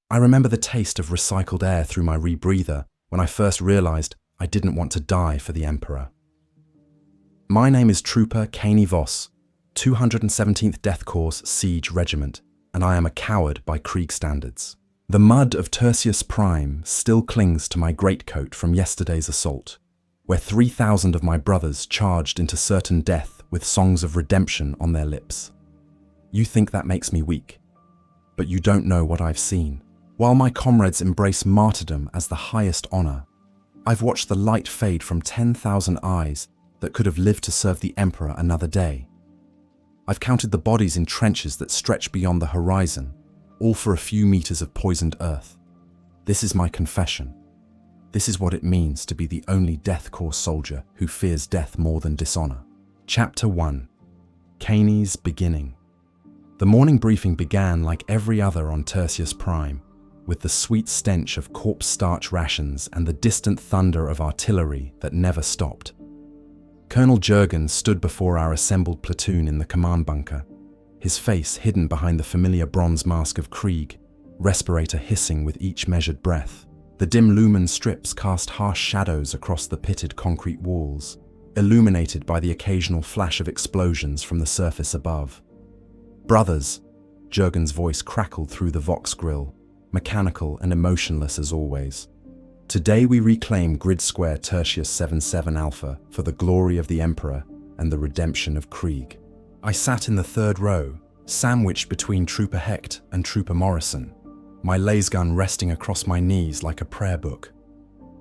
I remember the taste of recycled air through my rebreather when I first realized I didn't want to die for the Emperor. My name is Trooper Kaine Voss, 217th Death Korps Siege Regiment, and I am a coward by Krieg standards. The mud of Tertius Prime still clings to my greatcoat from yesterday's assault, where 3,000 of my brothers charged into certain death with songs of redemption on their lips. You think that makes me weak, but you don't know what I've seen. While my comrades embrace martyrdom as the highest honor, I've watched the light fade from 10,000 eyes that could have lived to serve the Emperor another day. I've counted the bodies in trenches that stretch beyond the horizon, all for a few meters of poisoned earth. This is my confession. This is what it means to be the only Death Korps soldier who fears death more than dishonor. Chapter 1. Kaine's Beginning. The morning briefing began like every other on Tertius Prime, with the sweet stench of corpse starch rations and the distant thunder of artillery that never stopped. Colonel Jurgen stood before our assembled platoon in the command bunker, his face hidden behind the familiar bronze mask of Krieg, respirator hissing with each measured breath. The dim lumen strips cast harsh shadows across the pitted concrete walls, illuminated by the occasional flash of explosions from the surface above. "Brothers," Jurgen's voice crackled through the Vox grill, mechanical and emotionless as always. "Today we reclaim Grid Square Tertius 77 Alpha for the glory of the Emperor and the redemption of Krieg." I sat in the third row, sandwiched between Trooper Hecht and Trooper Morrison, my lasgun resting across my knees like a prayer book.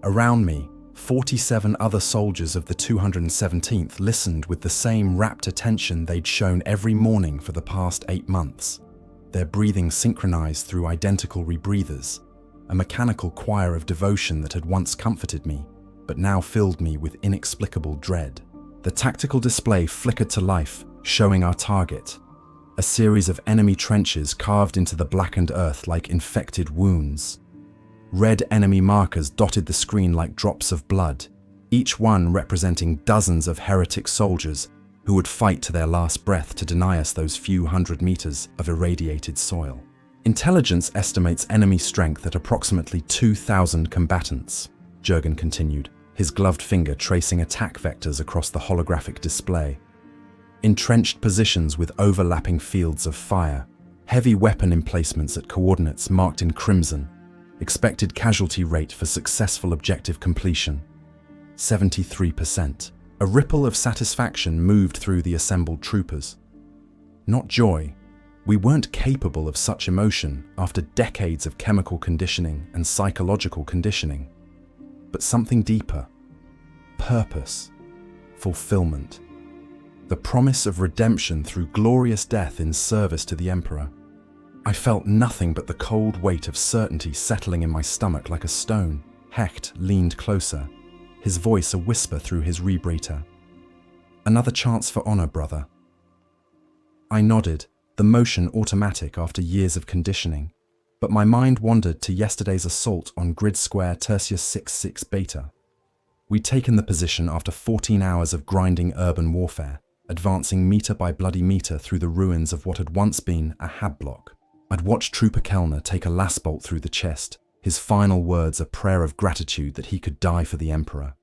Around me, 47 other soldiers of the 217th listened with the same rapt attention they'd shown every morning for the past 8 months. Their breathing synchronized through identical rebreathers, a mechanical choir of devotion that had once comforted me, but now filled me with inexplicable dread. The tactical display flickered to life, showing our target, a series of enemy trenches carved into the blackened earth like infected wounds. Red enemy markers dotted the screen like drops of blood, each one representing dozens of heretic soldiers who would fight to their last breath to deny us those few hundred meters of irradiated soil. Intelligence estimates enemy strength at approximately 2,000 combatants, Jurgen continued, his gloved finger tracing attack vectors across the holographic display. Entrenched positions with overlapping fields of fire, heavy weapon emplacements at coordinates marked in crimson, expected casualty rate for successful objective completion, 73%. A ripple of satisfaction moved through the assembled troopers. Not joy. We weren't capable of such emotion after decades of chemical conditioning and psychological conditioning, but something deeper. Purpose. Fulfillment. The promise of redemption through glorious death in service to the Emperor. I felt nothing but the cold weight of certainty settling in my stomach like a stone. Hecht leaned closer, his voice a whisper through his rebreather. "Another chance for honor, brother." I nodded, the motion automatic after years of conditioning, but my mind wandered to yesterday's assault on Grid Square Tertius 66 Beta. We'd taken the position after 14 hours of grinding urban warfare, advancing meter by bloody meter through the ruins of what had once been a hab block. I'd watched Trooper Kellner take a last bolt through the chest, his final words a prayer of gratitude that he could die for the Emperor.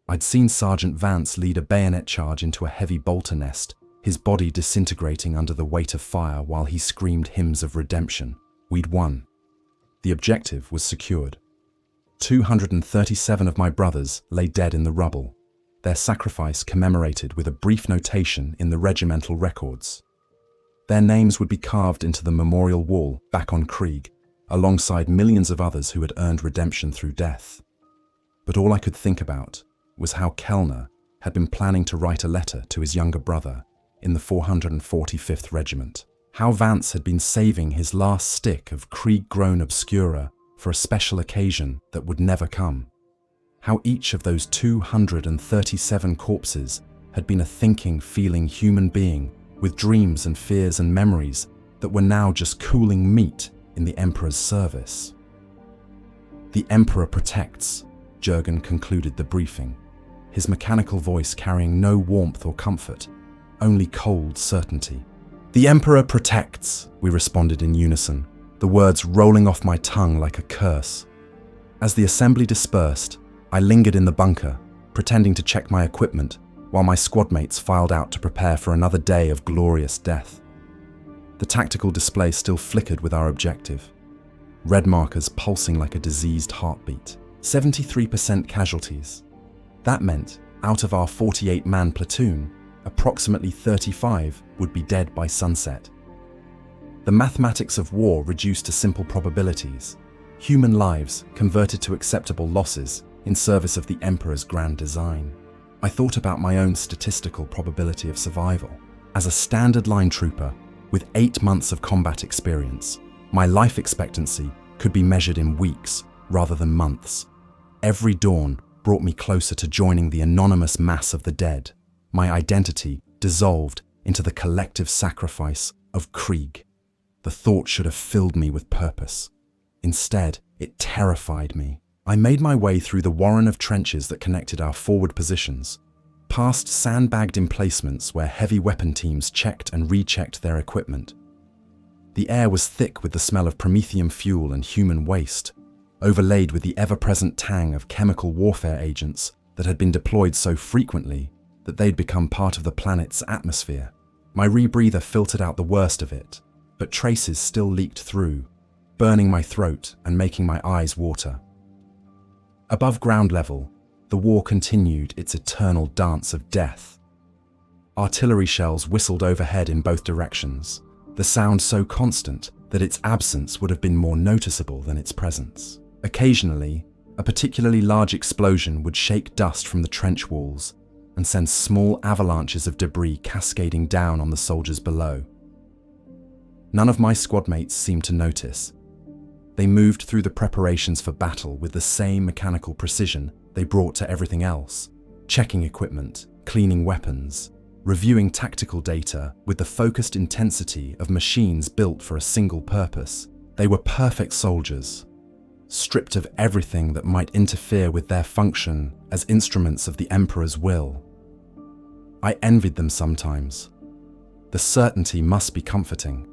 I'd seen Sergeant Vance lead a bayonet charge into a heavy bolter nest, his body disintegrating under the weight of fire while he screamed hymns of redemption. We'd won. The objective was secured. 237 of my brothers lay dead in the rubble, their sacrifice commemorated with a brief notation in the regimental records. Their names would be carved into the memorial wall back on Krieg, alongside millions of others who had earned redemption through death. But all I could think about was how Kellner had been planning to write a letter to his younger brother in the 445th Regiment. How Vance had been saving his last stick of Krieg-grown obscura for a special occasion that would never come. How each of those 237 corpses had been a thinking, feeling human being with dreams and fears and memories that were now just cooling meat in the Emperor's service. "The Emperor protects," Jurgen concluded the briefing, his mechanical voice carrying no warmth or comfort, only cold certainty. "The Emperor protects," we responded in unison, the words rolling off my tongue like a curse. As the assembly dispersed, I lingered in the bunker, pretending to check my equipment, while my squadmates filed out to prepare for another day of glorious death. The tactical display still flickered with our objective. Red markers pulsing like a diseased heartbeat. 73% casualties. That meant, out of our 48-man platoon, approximately 35 would be dead by sunset. The mathematics of war reduced to simple probabilities. Human lives converted to acceptable losses in service of the Emperor's grand design. I thought about my own statistical probability of survival. As a standard line trooper, with 8 months of combat experience, my life expectancy could be measured in weeks rather than months. Every dawn brought me closer to joining the anonymous mass of the dead, my identity dissolved into the collective sacrifice of Krieg. The thought should have filled me with purpose. Instead, it terrified me. I made my way through the warren of trenches that connected our forward positions, past sandbagged emplacements where heavy weapon teams checked and rechecked their equipment. The air was thick with the smell of promethium fuel and human waste, overlaid with the ever-present tang of chemical warfare agents that had been deployed so frequently that they'd become part of the planet's atmosphere. My rebreather filtered out the worst of it, but traces still leaked through, burning my throat and making my eyes water. Above ground level, the war continued its eternal dance of death. Artillery shells whistled overhead in both directions, the sound so constant that its absence would have been more noticeable than its presence. Occasionally, a particularly large explosion would shake dust from the trench walls and send small avalanches of debris cascading down on the soldiers below. None of my squadmates seemed to notice. They moved through the preparations for battle with the same mechanical precision they brought to everything else, checking equipment, cleaning weapons, reviewing tactical data with the focused intensity of machines built for a single purpose. They were perfect soldiers, stripped of everything that might interfere with their function as instruments of the Emperor's will. I envied them sometimes. The certainty must be comforting.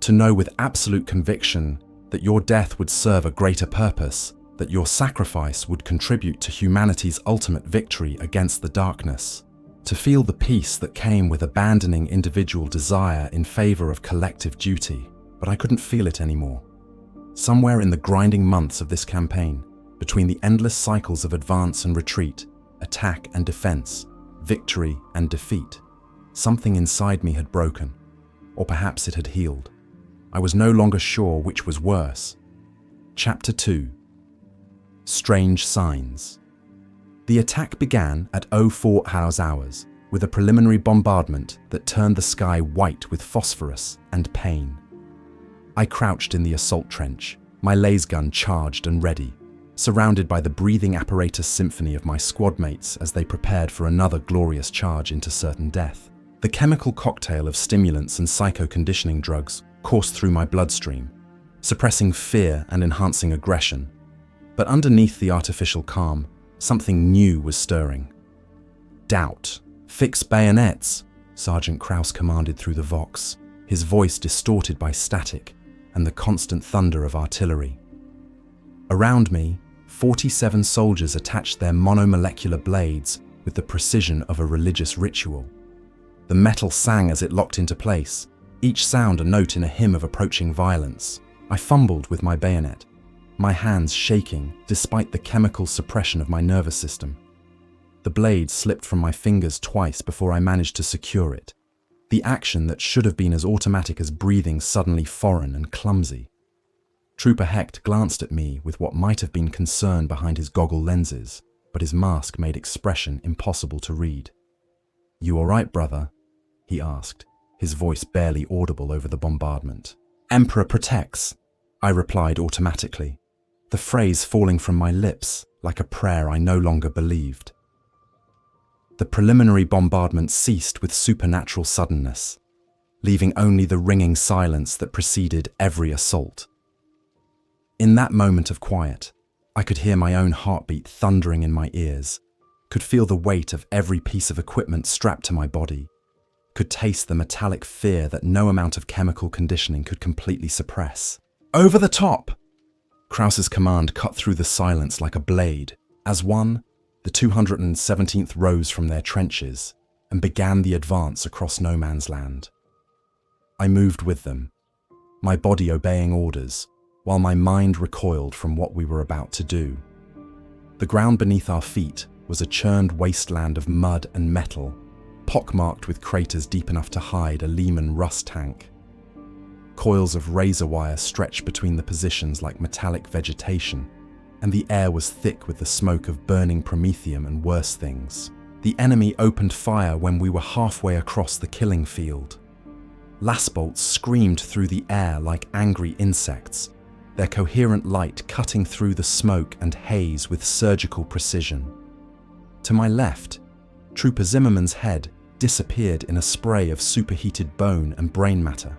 To know with absolute conviction that your death would serve a greater purpose, that your sacrifice would contribute to humanity's ultimate victory against the darkness. To feel the peace that came with abandoning individual desire in favor of collective duty. But I couldn't feel it anymore. Somewhere in the grinding months of this campaign, between the endless cycles of advance and retreat, attack and defense, victory and defeat, something inside me had broken, or perhaps it had healed. I was no longer sure which was worse. Chapter 2. Strange Signs. The attack began at 04 hours with a preliminary bombardment that turned the sky white with phosphorus and pain. I crouched in the assault trench, my lasgun charged and ready, surrounded by the breathing apparatus symphony of my squadmates as they prepared for another glorious charge into certain death. The chemical cocktail of stimulants and psycho-conditioning drugs coursed through my bloodstream, suppressing fear and enhancing aggression. But underneath the artificial calm, something new was stirring. Doubt. "Fix bayonets," Sergeant Kraus commanded through the vox, his voice distorted by static and the constant thunder of artillery. Around me, 47 soldiers attached their monomolecular blades with the precision of a religious ritual. The metal sang as it locked into place, each sound a note in a hymn of approaching violence. I fumbled with my bayonet, my hands shaking despite the chemical suppression of my nervous system. The blade slipped from my fingers twice before I managed to secure it, the action that should have been as automatic as breathing suddenly foreign and clumsy. Trooper Hecht glanced at me with what might have been concern behind his goggle lenses, but his mask made expression impossible to read. "You all right, brother?" he asked, his voice barely audible over the bombardment. "Emperor protects," I replied automatically, the phrase falling from my lips like a prayer I no longer believed. The preliminary bombardment ceased with supernatural suddenness, leaving only the ringing silence that preceded every assault. In that moment of quiet, I could hear my own heartbeat thundering in my ears, could feel the weight of every piece of equipment strapped to my body, could taste the metallic fear that no amount of chemical conditioning could completely suppress. Over the top! Kraus's command cut through the silence like a blade, as the 217th rose from their trenches and began the advance across no man's land. I moved with them, my body obeying orders, while my mind recoiled from what we were about to do. The ground beneath our feet was a churned wasteland of mud and metal, pockmarked with craters deep enough to hide a Lehman Russ tank. Coils of razor wire stretched between the positions like metallic vegetation, and the air was thick with the smoke of burning promethium and worse things. The enemy opened fire when we were halfway across the killing field. Lashbolts screamed through the air like angry insects, their coherent light cutting through the smoke and haze with surgical precision. To my left, Trooper Zimmerman's head disappeared in a spray of superheated bone and brain matter.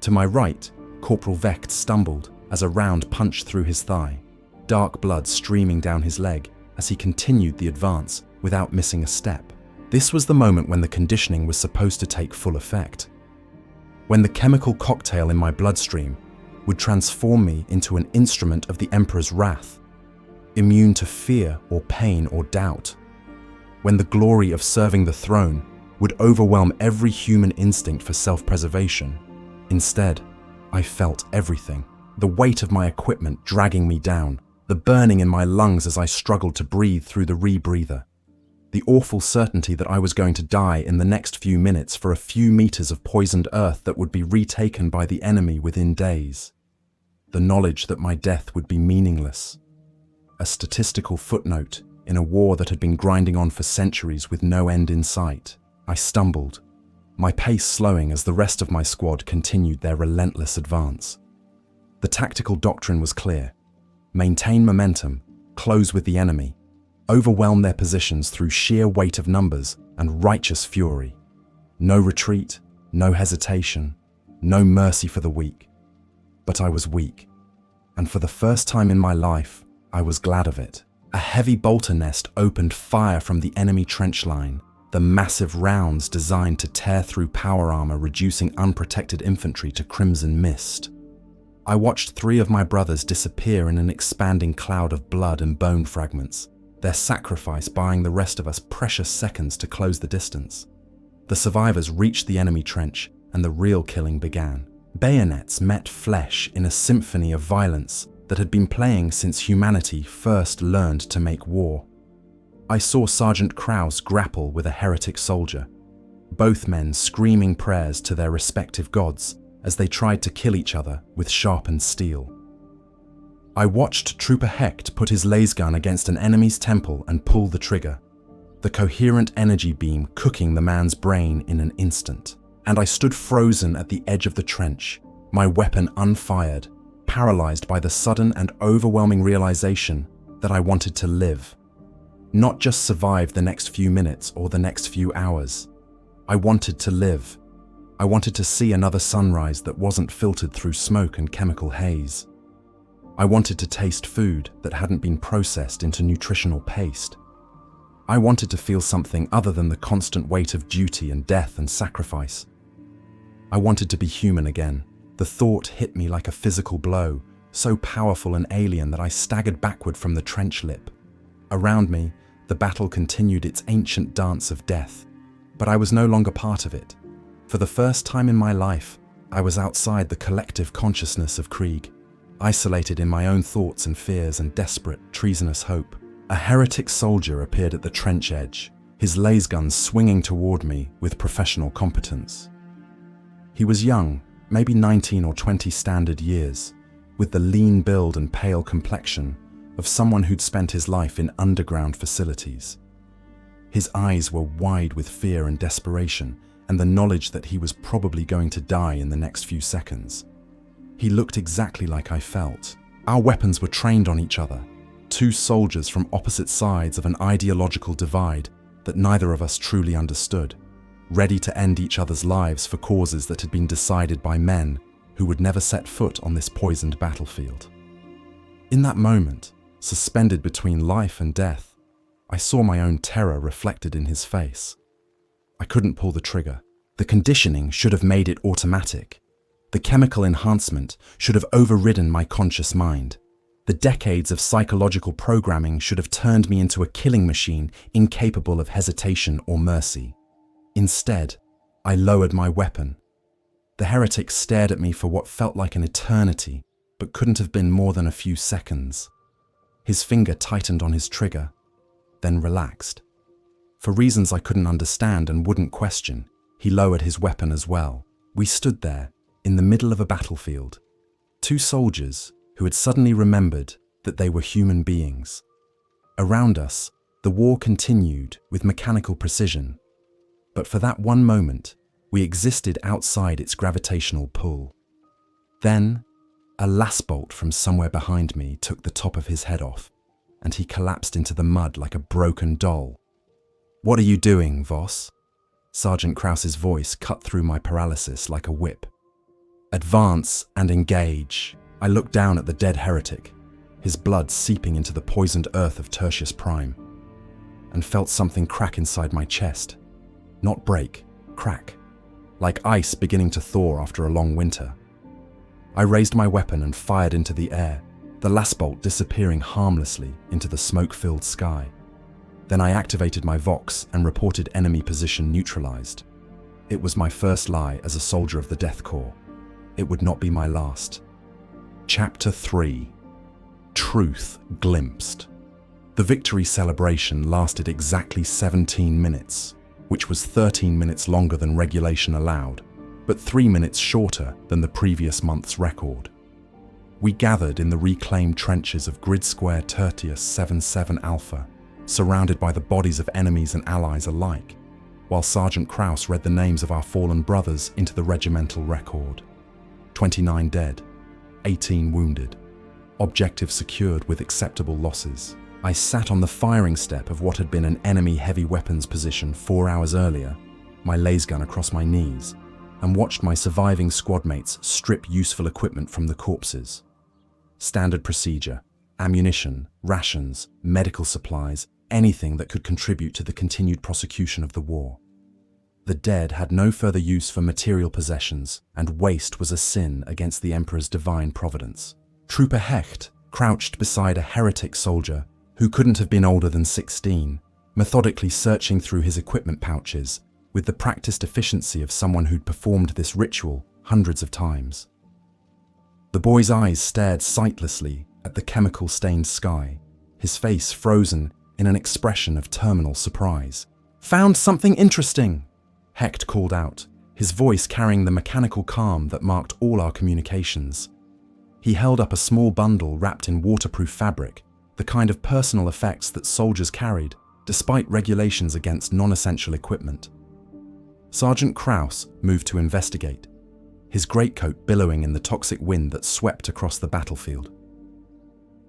To my right, Corporal Vecht stumbled as a round punched through his thigh, dark blood streaming down his leg as he continued the advance without missing a step. This was the moment when the conditioning was supposed to take full effect. When the chemical cocktail in my bloodstream would transform me into an instrument of the Emperor's wrath, immune to fear or pain or doubt. When the glory of serving the throne would overwhelm every human instinct for self-preservation. Instead, I felt everything. The weight of my equipment dragging me down, the burning in my lungs as I struggled to breathe through the rebreather. The awful certainty that I was going to die in the next few minutes for a few meters of poisoned earth that would be retaken by the enemy within days. The knowledge that my death would be meaningless. A statistical footnote in a war that had been grinding on for centuries with no end in sight. I stumbled, my pace slowing as the rest of my squad continued their relentless advance. The tactical doctrine was clear. Maintain momentum, close with the enemy, overwhelm their positions through sheer weight of numbers and righteous fury. No retreat, no hesitation, no mercy for the weak. But I was weak, and for the first time in my life, I was glad of it. A heavy bolter nest opened fire from the enemy trench line, the massive rounds designed to tear through power armor, reducing unprotected infantry to crimson mist. I watched 3 of my brothers disappear in an expanding cloud of blood and bone fragments, their sacrifice buying the rest of us precious seconds to close the distance. The survivors reached the enemy trench, and the real killing began. Bayonets met flesh in a symphony of violence that had been playing since humanity first learned to make war. I saw Sergeant Kraus grapple with a heretic soldier, both men screaming prayers to their respective gods as they tried to kill each other with sharpened steel. I watched Trooper Hecht put his lasgun against an enemy's temple and pull the trigger, the coherent energy beam cooking the man's brain in an instant. And I stood frozen at the edge of the trench, my weapon unfired, paralyzed by the sudden and overwhelming realization that I wanted to live. Not just survive the next few minutes or the next few hours. I wanted to live. I wanted to see another sunrise that wasn't filtered through smoke and chemical haze. I wanted to taste food that hadn't been processed into nutritional paste. I wanted to feel something other than the constant weight of duty and death and sacrifice. I wanted to be human again. The thought hit me like a physical blow, so powerful and alien that I staggered backward from the trench lip. Around me, the battle continued its ancient dance of death, but I was no longer part of it. For the first time in my life, I was outside the collective consciousness of Krieg, isolated in my own thoughts and fears and desperate, treasonous hope. A heretic soldier appeared at the trench edge, his lasgun swinging toward me with professional competence. He was young, maybe 19 or 20 standard years, with the lean build and pale complexion of someone who'd spent his life in underground facilities. His eyes were wide with fear and desperation, and the knowledge that he was probably going to die in the next few seconds. He looked exactly like I felt. Our weapons were trained on each other, 2 soldiers from opposite sides of an ideological divide that neither of us truly understood, ready to end each other's lives for causes that had been decided by men who would never set foot on this poisoned battlefield. In that moment, suspended between life and death, I saw my own terror reflected in his face. I couldn't pull the trigger. The conditioning should have made it automatic. The chemical enhancement should have overridden my conscious mind. The decades of psychological programming should have turned me into a killing machine incapable of hesitation or mercy. Instead, I lowered my weapon. The heretic stared at me for what felt like an eternity, but couldn't have been more than a few seconds. His finger tightened on his trigger, then relaxed. For reasons I couldn't understand and wouldn't question, he lowered his weapon as well. We stood there, in the middle of a battlefield. Two soldiers who had suddenly remembered that they were human beings. Around us, the war continued with mechanical precision. But for that one moment, we existed outside its gravitational pull. Then, a lass bolt from somewhere behind me took the top of his head off, and he collapsed into the mud like a broken doll. "What are you doing, Voss?" Sergeant Krause's voice cut through my paralysis like a whip. "Advance and engage." I looked down at the dead heretic, his blood seeping into the poisoned earth of Tertius Prime, and felt something crack inside my chest. Not break, crack, like ice beginning to thaw after a long winter. I raised my weapon and fired into the air, the lass bolt disappearing harmlessly into the smoke-filled sky. Then I activated my Vox and reported enemy position neutralized. It was my first lie as a soldier of the Death Korps. It would not be my last. Chapter 3. Truth Glimpsed. The victory celebration lasted exactly 17 minutes, which was 13 minutes longer than regulation allowed, but 3 minutes shorter than the previous month's record. We gathered in the reclaimed trenches of Grid Square Tertius 77 Alpha, surrounded by the bodies of enemies and allies alike, while Sergeant Krause read the names of our fallen brothers into the regimental record. 29 dead, 18 wounded. Objective secured with acceptable losses. I sat on the firing step of what had been an enemy heavy weapons position 4 hours earlier, my lasgun across my knees, and watched my surviving squad mates strip useful equipment from the corpses. Standard procedure: ammunition, rations, medical supplies, anything that could contribute to the continued prosecution of the war. The dead had no further use for material possessions, and waste was a sin against the Emperor's divine providence. Trooper Hecht crouched beside a heretic soldier who couldn't have been older than 16, methodically searching through his equipment pouches with the practiced efficiency of someone who'd performed this ritual hundreds of times. The boy's eyes stared sightlessly at the chemical-stained sky, his face frozen in an expression of terminal surprise. "Found something interesting!" Hecht called out, his voice carrying the mechanical calm that marked all our communications. He held up a small bundle wrapped in waterproof fabric, the kind of personal effects that soldiers carried, despite regulations against non-essential equipment. Sergeant Krause moved to investigate, his greatcoat billowing in the toxic wind that swept across the battlefield.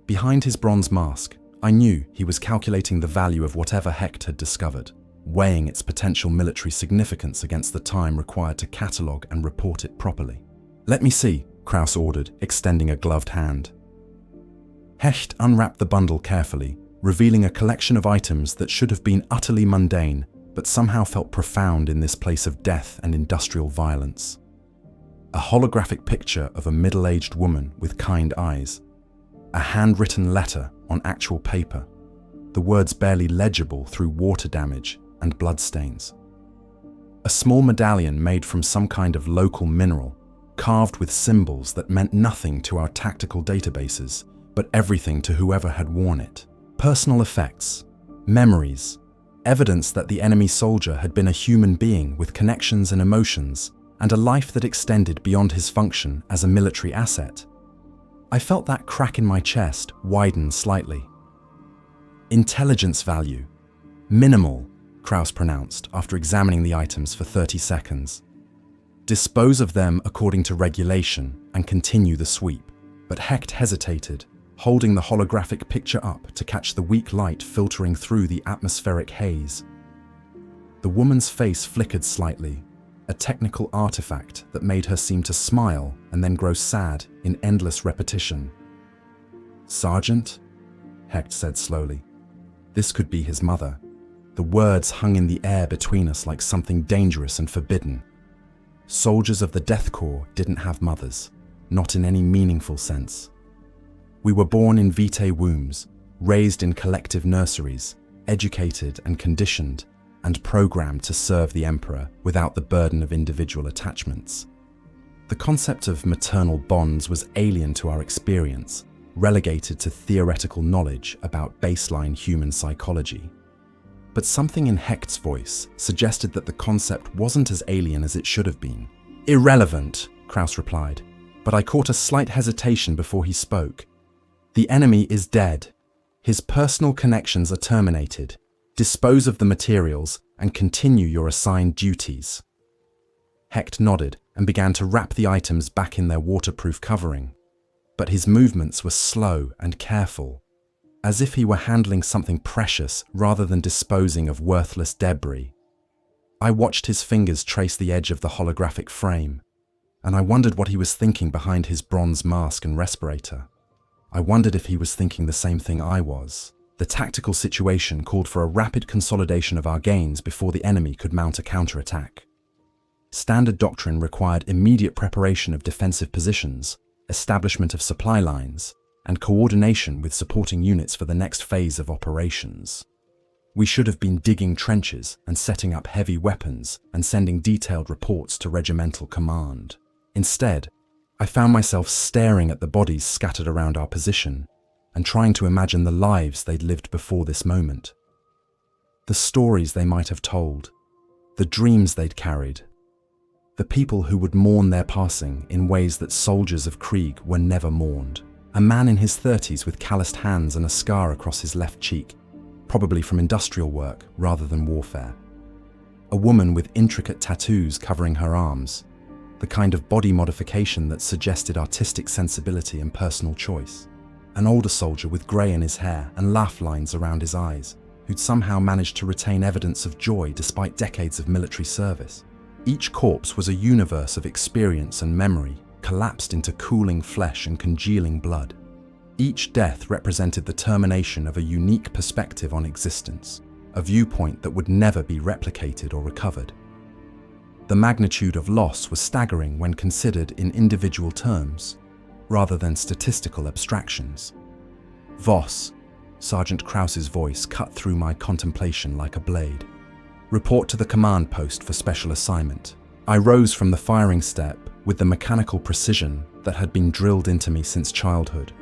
Behind his bronze mask, I knew he was calculating the value of whatever Hecht had discovered, weighing its potential military significance against the time required to catalogue and report it properly. "Let me see," Krause ordered, extending a gloved hand. Hecht unwrapped the bundle carefully, revealing a collection of items that should have been utterly mundane, but somehow felt profound in this place of death and industrial violence. A holographic picture of a middle-aged woman with kind eyes. A handwritten letter on actual paper, the words barely legible through water damage and bloodstains. A small medallion made from some kind of local mineral, carved with symbols that meant nothing to our tactical databases, but everything to whoever had worn it. Personal effects, memories, evidence that the enemy soldier had been a human being with connections and emotions, and a life that extended beyond his function as a military asset. I felt that crack in my chest widen slightly. Intelligence value. Minimal, Krause pronounced after examining the items for 30 seconds. Dispose of them according to regulation and continue the sweep. But Hecht hesitated, holding the holographic picture up to catch the weak light filtering through the atmospheric haze. The woman's face flickered slightly, a technical artifact that made her seem to smile and then grow sad in endless repetition. "Sergeant?" Hecht said slowly. This could be his mother. The words hung in the air between us like something dangerous and forbidden. soldiers of the Death Korps didn't have mothers, not in any meaningful sense. We were born in vitae wombs, raised in collective nurseries, educated and conditioned, and programmed to serve the Emperor without the burden of individual attachments. The concept of maternal bonds was alien to our experience, relegated to theoretical knowledge about baseline human psychology. But something in Hecht's voice suggested that the concept wasn't as alien as it should have been. "Irrelevant," Kraus replied, but I caught a slight hesitation before he spoke. "The enemy is dead. His personal connections are terminated. Dispose of the materials and continue your assigned duties." Hecht nodded and began to wrap the items back in their waterproof covering. But his movements were slow and careful, as if he were handling something precious rather than disposing of worthless debris. I watched his fingers trace the edge of the holographic frame, and I wondered what he was thinking behind his bronze mask and respirator. I wondered if he was thinking the same thing I was. The tactical situation called for a rapid consolidation of our gains before the enemy could mount a counterattack. Standard doctrine required immediate preparation of defensive positions, establishment of supply lines, and coordination with supporting units for the next phase of operations. We should have been digging trenches and setting up heavy weapons and sending detailed reports to regimental command. Instead, I found myself staring at the bodies scattered around our position and trying to imagine the lives they'd lived before this moment. The stories they might have told, the dreams they'd carried, the people who would mourn their passing in ways that soldiers of Krieg were never mourned. A man in his 30s with calloused hands and a scar across his left cheek, probably from industrial work rather than warfare. A woman with intricate tattoos covering her arms, the kind of body modification that suggested artistic sensibility and personal choice. An older soldier with grey in his hair and laugh lines around his eyes, who'd somehow managed to retain evidence of joy despite decades of military service. Each corpse was a universe of experience and memory, collapsed into cooling flesh and congealing blood. Each death represented the termination of a unique perspective on existence, a viewpoint that would never be replicated or recovered. The magnitude of loss was staggering when considered in individual terms, rather than statistical abstractions. "Voss," Sergeant Kraus's voice cut through my contemplation like a blade. "Report to the command post for special assignment." I rose from the firing step with the mechanical precision that had been drilled into me since childhood,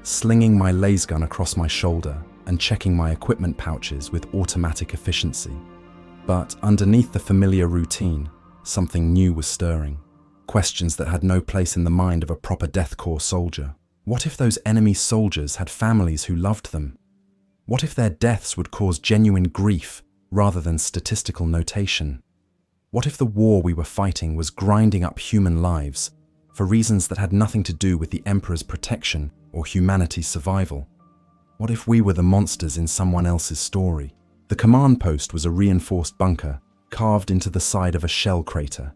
slinging my lasgun across my shoulder and checking my equipment pouches with automatic efficiency. But underneath the familiar routine, something new was stirring. Questions that had no place in the mind of a proper Death Korps soldier. What if those enemy soldiers had families who loved them? What if their deaths would cause genuine grief rather than statistical notation? What if the war we were fighting was grinding up human lives for reasons that had nothing to do with the Emperor's protection or humanity's survival? What if we were the monsters in someone else's story? The command post was a reinforced bunker carved into the side of a shell crater,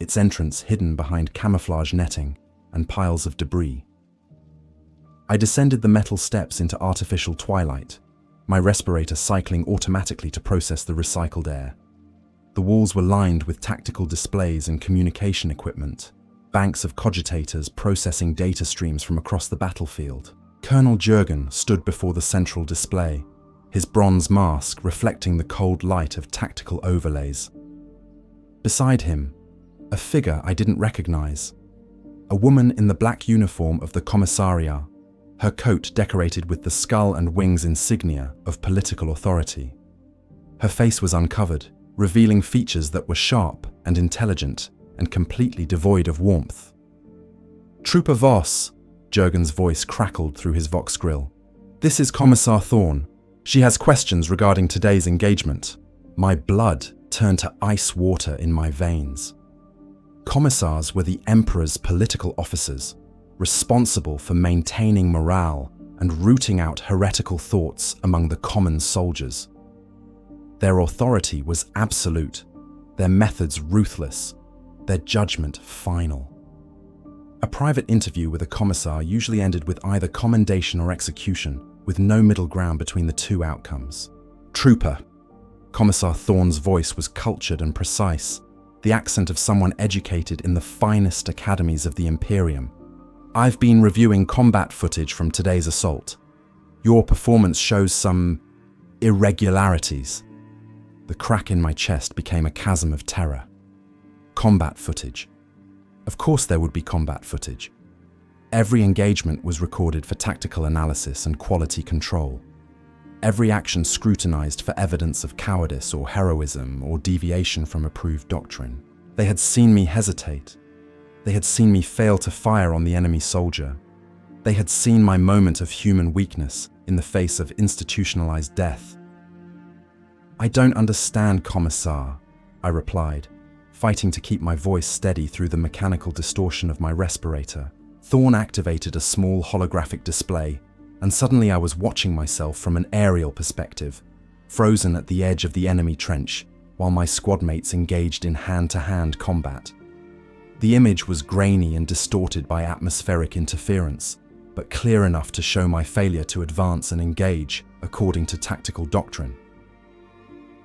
its entrance hidden behind camouflage netting and piles of debris. I descended the metal steps into artificial twilight, my respirator cycling automatically to process the recycled air. The walls were lined with tactical displays and communication equipment, banks of cogitators processing data streams from across the battlefield. Colonel Jürgen stood before the central display, his bronze mask reflecting the cold light of tactical overlays. Beside him, a figure I didn't recognize. A woman in the black uniform of the Commissariat, her coat decorated with the skull and wings insignia of political authority. Her face was uncovered, revealing features that were sharp and intelligent and completely devoid of warmth. "Trooper Voss," Jürgen's voice crackled through his Vox grill. "This is Commissar Thorn. She has questions regarding today's engagement." My blood turned to ice water in my veins. Commissars were the Emperor's political officers, responsible for maintaining morale and rooting out heretical thoughts among the common soldiers. Their authority was absolute, their methods ruthless, their judgment final. A private interview with a commissar usually ended with either commendation or execution, with no middle ground between the two outcomes. "Trooper." Commissar Thorn's voice was cultured and precise, the accent of someone educated in the finest academies of the Imperium. "I've been reviewing combat footage from today's assault. Your performance shows some irregularities." The crack in my chest became a chasm of terror. Combat footage. Of course there would be combat footage. Every engagement was recorded for tactical analysis and quality control. Every action scrutinized for evidence of cowardice or heroism or deviation from approved doctrine. They had seen me hesitate. They had seen me fail to fire on the enemy soldier. They had seen my moment of human weakness in the face of institutionalized death. "I don't understand, Commissar," I replied, fighting to keep my voice steady through the mechanical distortion of my respirator. Thorn activated a small holographic display, and suddenly I was watching myself from an aerial perspective, frozen at the edge of the enemy trench, while my squad mates engaged in hand-to-hand combat. The image was grainy and distorted by atmospheric interference, but clear enough to show my failure to advance and engage according to tactical doctrine.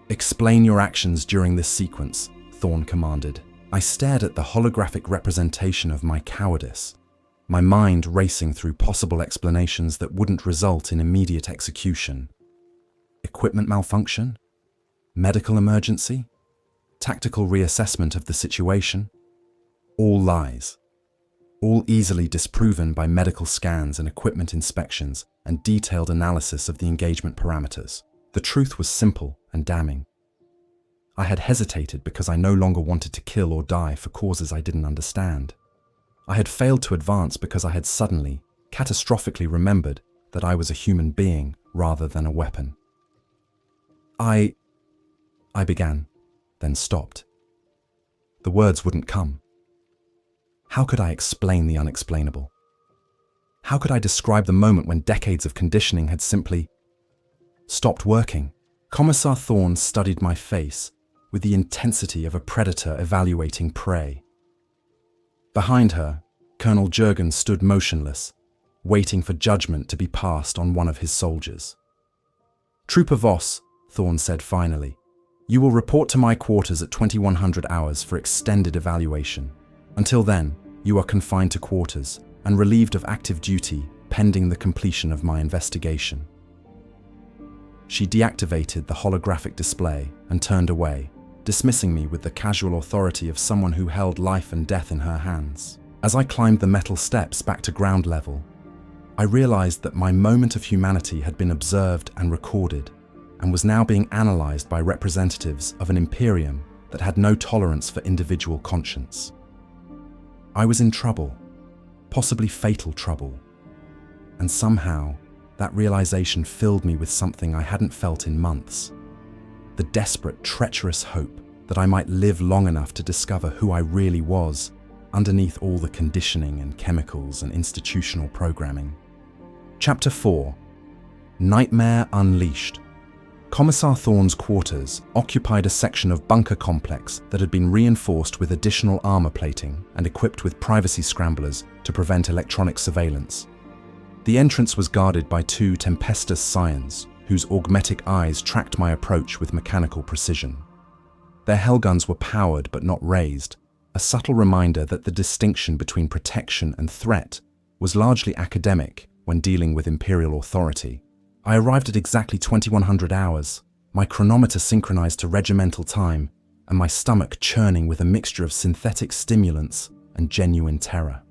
"Explain your actions during this sequence," Thorn commanded. I stared at the holographic representation of my cowardice, my mind racing through possible explanations that wouldn't result in immediate execution. Equipment malfunction? Medical emergency? Tactical reassessment of the situation? All lies. All easily disproven by medical scans and equipment inspections and detailed analysis of the engagement parameters. The truth was simple and damning. I had hesitated because I no longer wanted to kill or die for causes I didn't understand. I had failed to advance because I had suddenly, catastrophically remembered that I was a human being rather than a weapon. I began, then stopped. The words wouldn't come. How could I explain the unexplainable? How could I describe the moment when decades of conditioning had simply stopped working? Commissar Thorn studied my face with the intensity of a predator evaluating prey. Behind her, Colonel Jurgen stood motionless, waiting for judgment to be passed on one of his soldiers. "Trooper Voss," Thorn said finally, "you will report to my quarters at 2100 hours for extended evaluation. Until then, you are confined to quarters and relieved of active duty pending the completion of my investigation." She deactivated the holographic display and turned away, dismissing me with the casual authority of someone who held life and death in her hands. As I climbed the metal steps back to ground level, I realized that my moment of humanity had been observed and recorded, and was now being analyzed by representatives of an imperium that had no tolerance for individual conscience. I was in trouble, possibly fatal trouble, and somehow that realization filled me with something I hadn't felt in months. The desperate, treacherous hope that I might live long enough to discover who I really was underneath all the conditioning and chemicals and institutional programming. Chapter 4. Nightmare Unleashed. Commissar Thorn's quarters occupied a section of bunker complex that had been reinforced with additional armor plating and equipped with privacy scramblers to prevent electronic surveillance. The entrance was guarded by two tempestuous scions, whose augmetic eyes tracked my approach with mechanical precision. Their hellguns were powered but not raised, a subtle reminder that the distinction between protection and threat was largely academic when dealing with imperial authority. I arrived at exactly 2100 hours, my chronometer synchronized to regimental time, and my stomach churning with a mixture of synthetic stimulants and genuine terror.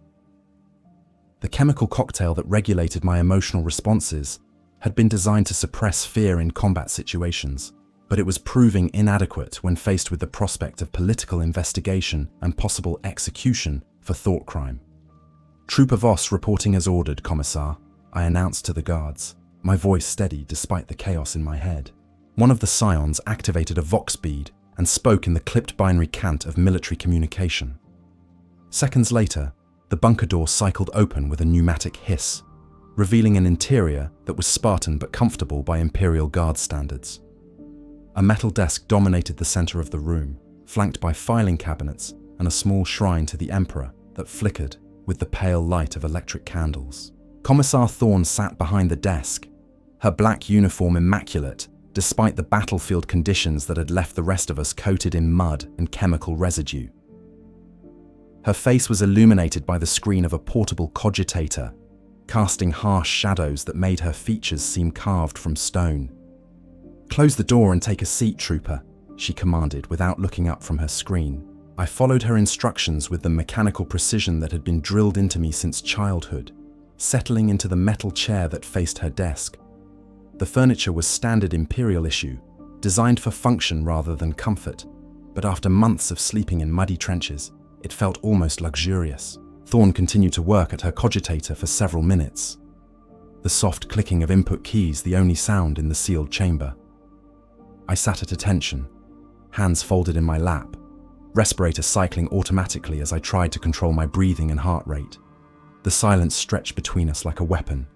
The chemical cocktail that regulated my emotional responses had been designed to suppress fear in combat situations, but it was proving inadequate when faced with the prospect of political investigation and possible execution for thought crime. "Trooper Voss reporting as ordered, Commissar," I announced to the guards, my voice steady despite the chaos in my head. One of the scions activated a vox bead and spoke in the clipped binary cant of military communication. Seconds later, the bunker door cycled open with a pneumatic hiss, revealing an interior that was Spartan but comfortable by Imperial Guard standards. A metal desk dominated the center of the room, flanked by filing cabinets and a small shrine to the Emperor that flickered with the pale light of electric candles. Commissar Thorn sat behind the desk, her black uniform immaculate despite the battlefield conditions that had left the rest of us coated in mud and chemical residue. Her face was illuminated by the screen of a portable cogitator, casting harsh shadows that made her features seem carved from stone. "Close the door and take a seat, Trooper," she commanded without looking up from her screen. I followed her instructions with the mechanical precision that had been drilled into me since childhood, settling into the metal chair that faced her desk. The furniture was standard Imperial issue, designed for function rather than comfort, but after months of sleeping in muddy trenches, it felt almost luxurious. Thorn continued to work at her cogitator for several minutes, the soft clicking of input keys the only sound in the sealed chamber. I sat at attention, hands folded in my lap, respirator cycling automatically as I tried to control my breathing and heart rate. The silence stretched between us like a weapon,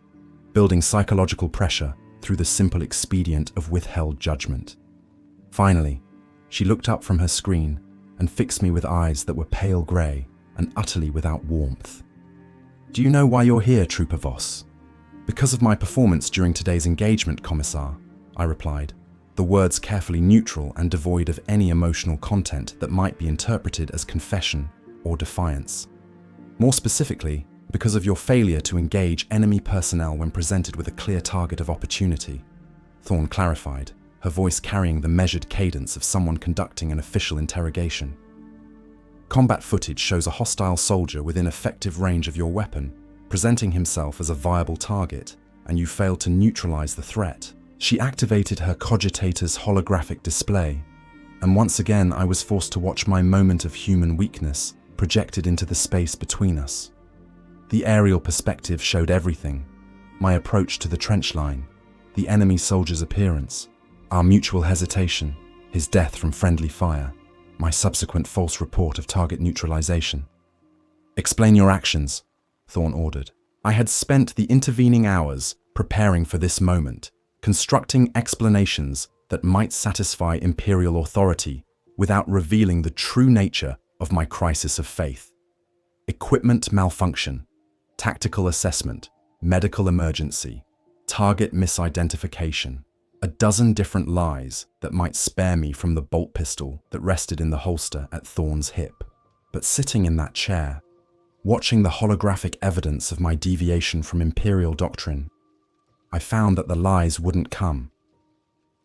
building psychological pressure through the simple expedient of withheld judgment. Finally, she looked up from her screen and fixed me with eyes that were pale grey and utterly without warmth. "Do you know why you're here, Trooper Voss?" "Because of my performance during today's engagement, Commissar," I replied, the words carefully neutral and devoid of any emotional content that might be interpreted as confession or defiance. "More specifically, because of your failure to engage enemy personnel when presented with a clear target of opportunity," Thorn clarified, her voice carrying the measured cadence of someone conducting an official interrogation. "Combat footage shows a hostile soldier within effective range of your weapon, presenting himself as a viable target, and you failed to neutralize the threat." She activated her cogitator's holographic display, and once again I was forced to watch my moment of human weakness projected into the space between us. The aerial perspective showed everything: my approach to the trench line, the enemy soldier's appearance, our mutual hesitation, his death from friendly fire, my subsequent false report of target neutralization. "Explain your actions," Thorn ordered. I had spent the intervening hours preparing for this moment, constructing explanations that might satisfy Imperial authority without revealing the true nature of my crisis of faith. Equipment malfunction, tactical assessment, medical emergency, target misidentification, a dozen different lies that might spare me from the bolt pistol that rested in the holster at Thorn's hip. But sitting in that chair, watching the holographic evidence of my deviation from Imperial doctrine, I found that the lies wouldn't come.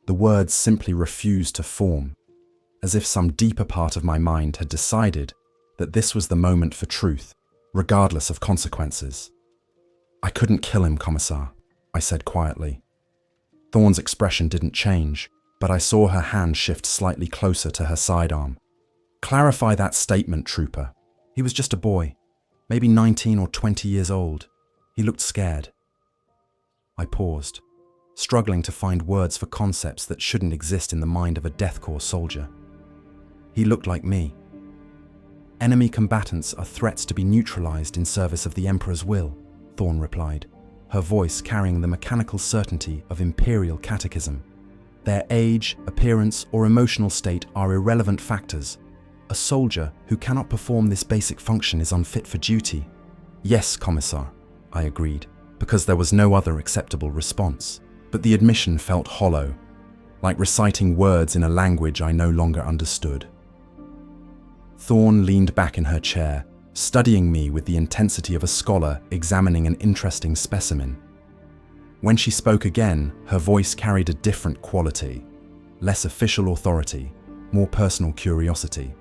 The words simply refused to form, as if some deeper part of my mind had decided that this was the moment for truth, regardless of consequences. "I couldn't kill him, Commissar," I said quietly. Thorn's expression didn't change, but I saw her hand shift slightly closer to her sidearm. "Clarify that statement, Trooper. He was just a boy, maybe 19 or 20 years old. He looked scared." I paused, struggling to find words for concepts that shouldn't exist in the mind of a Death Korps soldier. "He looked like me." "Enemy combatants are threats to be neutralized in service of the Emperor's will," Thorn replied, her voice carrying the mechanical certainty of Imperial catechism. "Their age, appearance, or emotional state are irrelevant factors. A soldier who cannot perform this basic function is unfit for duty." "Yes, Commissar," I agreed, because there was no other acceptable response. But the admission felt hollow, like reciting words in a language I no longer understood. Thorn leaned back in her chair, studying me with the intensity of a scholar examining an interesting specimen. When she spoke again, her voice carried a different quality, less official authority, more personal curiosity.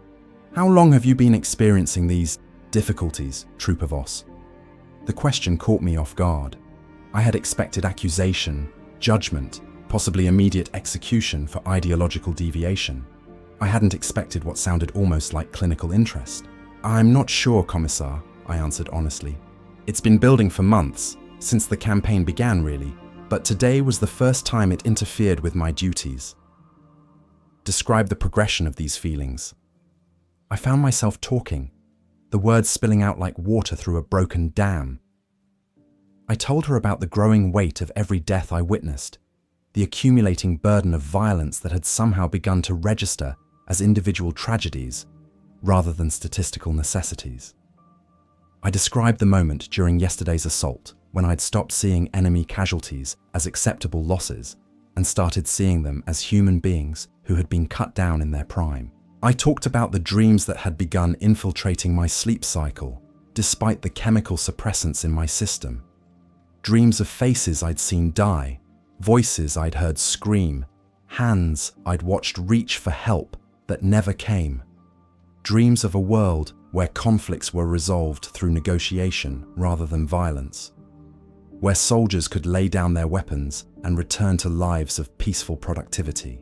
"How long have you been experiencing these difficulties, Trooper Voss?" The question caught me off guard. I had expected accusation, judgment, possibly immediate execution for ideological deviation. I hadn't expected what sounded almost like clinical interest. "I'm not sure, Commissar," I answered honestly. "It's been building for months, since the campaign began really, but today was the first time it interfered with my duties." Describe the progression of these feelings. I found myself talking, the words spilling out like water through a broken dam. I told her about the growing weight of every death I witnessed, the accumulating burden of violence that had somehow begun to register as individual tragedies rather than statistical necessities. I described the moment during yesterday's assault when I'd stopped seeing enemy casualties as acceptable losses and started seeing them as human beings who had been cut down in their prime. I talked about the dreams that had begun infiltrating my sleep cycle, despite the chemical suppressants in my system. Dreams of faces I'd seen die, voices I'd heard scream, hands I'd watched reach for help that never came. Dreams of a world where conflicts were resolved through negotiation rather than violence, where soldiers could lay down their weapons and return to lives of peaceful productivity.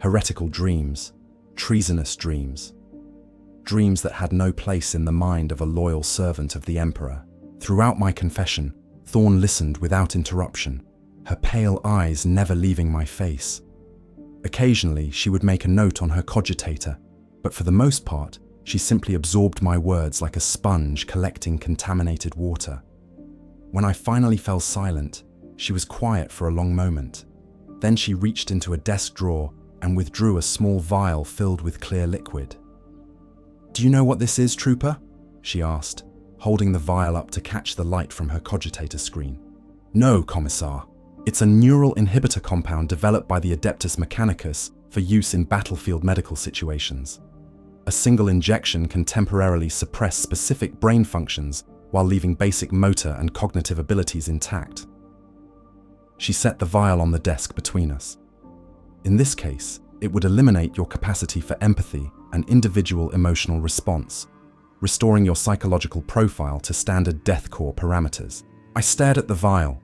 Heretical dreams, treasonous dreams, dreams that had no place in the mind of a loyal servant of the Emperor. Throughout my confession, Thorn listened without interruption, her pale eyes never leaving my face. Occasionally, she would make a note on her cogitator, but for the most part, she simply absorbed my words like a sponge collecting contaminated water. When I finally fell silent, she was quiet for a long moment. Then she reached into a desk drawer and withdrew a small vial filled with clear liquid. "Do you know what this is, Trooper?" she asked, holding the vial up to catch the light from her cogitator screen. "No, Commissar. It's a neural inhibitor compound developed by the Adeptus Mechanicus for use in battlefield medical situations. A single injection can temporarily suppress specific brain functions while leaving basic motor and cognitive abilities intact." She set the vial on the desk between us. "In this case, it would eliminate your capacity for empathy and individual emotional response, restoring your psychological profile to standard Death Korps parameters." I stared at the vial,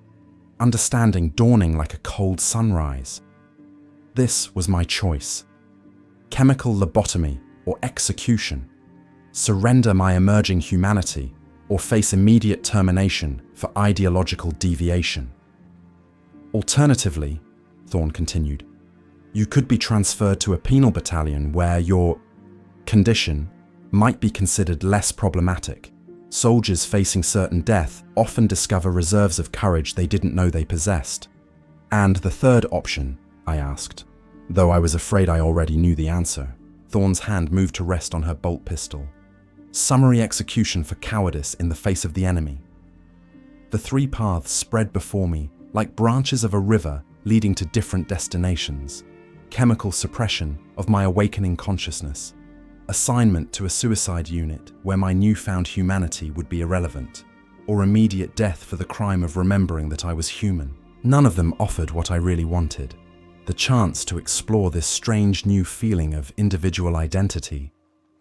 understanding dawning like a cold sunrise. This was my choice. Chemical lobotomy or execution. Surrender my emerging humanity or face immediate termination for ideological deviation. Alternatively, Thorn continued, you could be transferred to a penal battalion where your condition might be considered less problematic. Soldiers facing certain death often discover reserves of courage they didn't know they possessed. "And the third option?" I asked, though I was afraid I already knew the answer. Thorn's hand moved to rest on her bolt pistol. "Summary execution for cowardice in the face of the enemy." The three paths spread before me like branches of a river leading to different destinations. Chemical suppression of my awakening consciousness. Assignment to a suicide unit where my newfound humanity would be irrelevant, or immediate death for the crime of remembering that I was human. None of them offered what I really wanted, the chance to explore this strange new feeling of individual identity,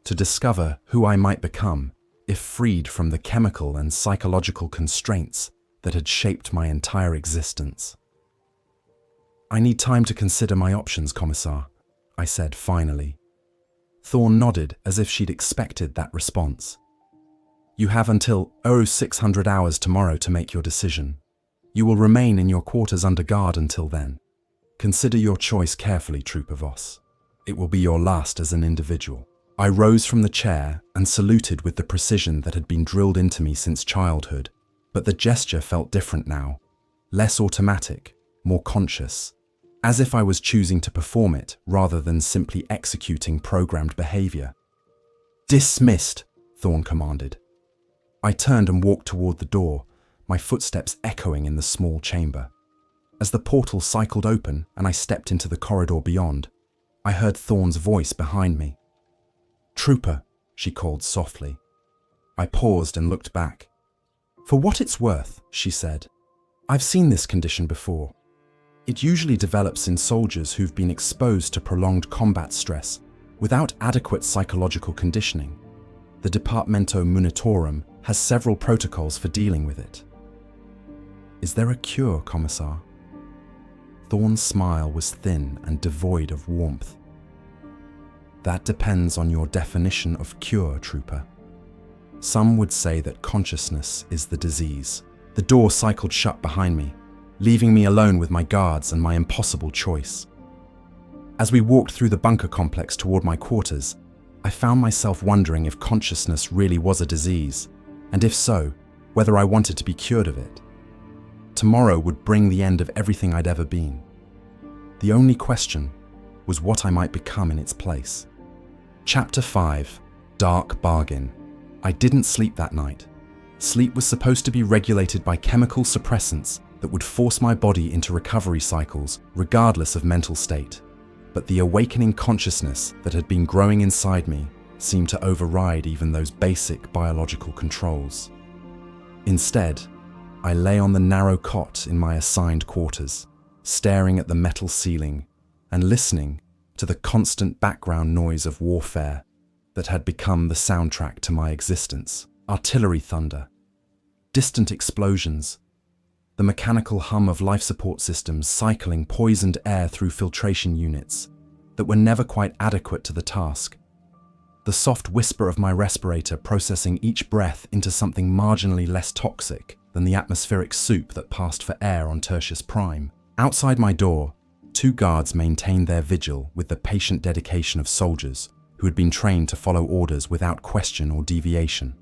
to discover who I might become if freed from the chemical and psychological constraints that had shaped my entire existence. "I need time to consider my options, Commissar," I said finally. Thorn nodded as if she'd expected that response. "You have until 0600 hours tomorrow to make your decision. You will remain in your quarters under guard until then. Consider your choice carefully, Trooper Voss. It will be your last as an individual." I rose from the chair and saluted with the precision that had been drilled into me since childhood, but the gesture felt different now, less automatic, more conscious, as if I was choosing to perform it rather than simply executing programmed behavior. "Dismissed," Thorn commanded. I turned and walked toward the door, my footsteps echoing in the small chamber. As the portal cycled open and I stepped into the corridor beyond, I heard Thorn's voice behind me. "Trooper," she called softly. I paused and looked back. "For what it's worth," she said, "I've seen this condition before. It usually develops in soldiers who've been exposed to prolonged combat stress without adequate psychological conditioning. The Departamento Munitorum has several protocols for dealing with it." "Is there a cure, Commissar?" Thorn's smile was thin and devoid of warmth. "That depends on your definition of cure, Trooper. Some would say that consciousness is the disease." The door cycled shut behind me, leaving me alone with my guards and my impossible choice. As we walked through the bunker complex toward my quarters, I found myself wondering if consciousness really was a disease, and if so, whether I wanted to be cured of it. Tomorrow would bring the end of everything I'd ever been. The only question was what I might become in its place. Chapter 5, Dark Bargain. I didn't sleep that night. Sleep was supposed to be regulated by chemical suppressants that would force my body into recovery cycles regardless of mental state. But the awakening consciousness that had been growing inside me seemed to override even those basic biological controls. Instead, I lay on the narrow cot in my assigned quarters, staring at the metal ceiling and listening to the constant background noise of warfare that had become the soundtrack to my existence. Artillery thunder, distant explosions, the mechanical hum of life support systems cycling poisoned air through filtration units that were never quite adequate to the task, the soft whisper of my respirator processing each breath into something marginally less toxic than the atmospheric soup that passed for air on Tertius Prime. Outside my door, 2 guards maintained their vigil with the patient dedication of soldiers who had been trained to follow orders without question or deviation.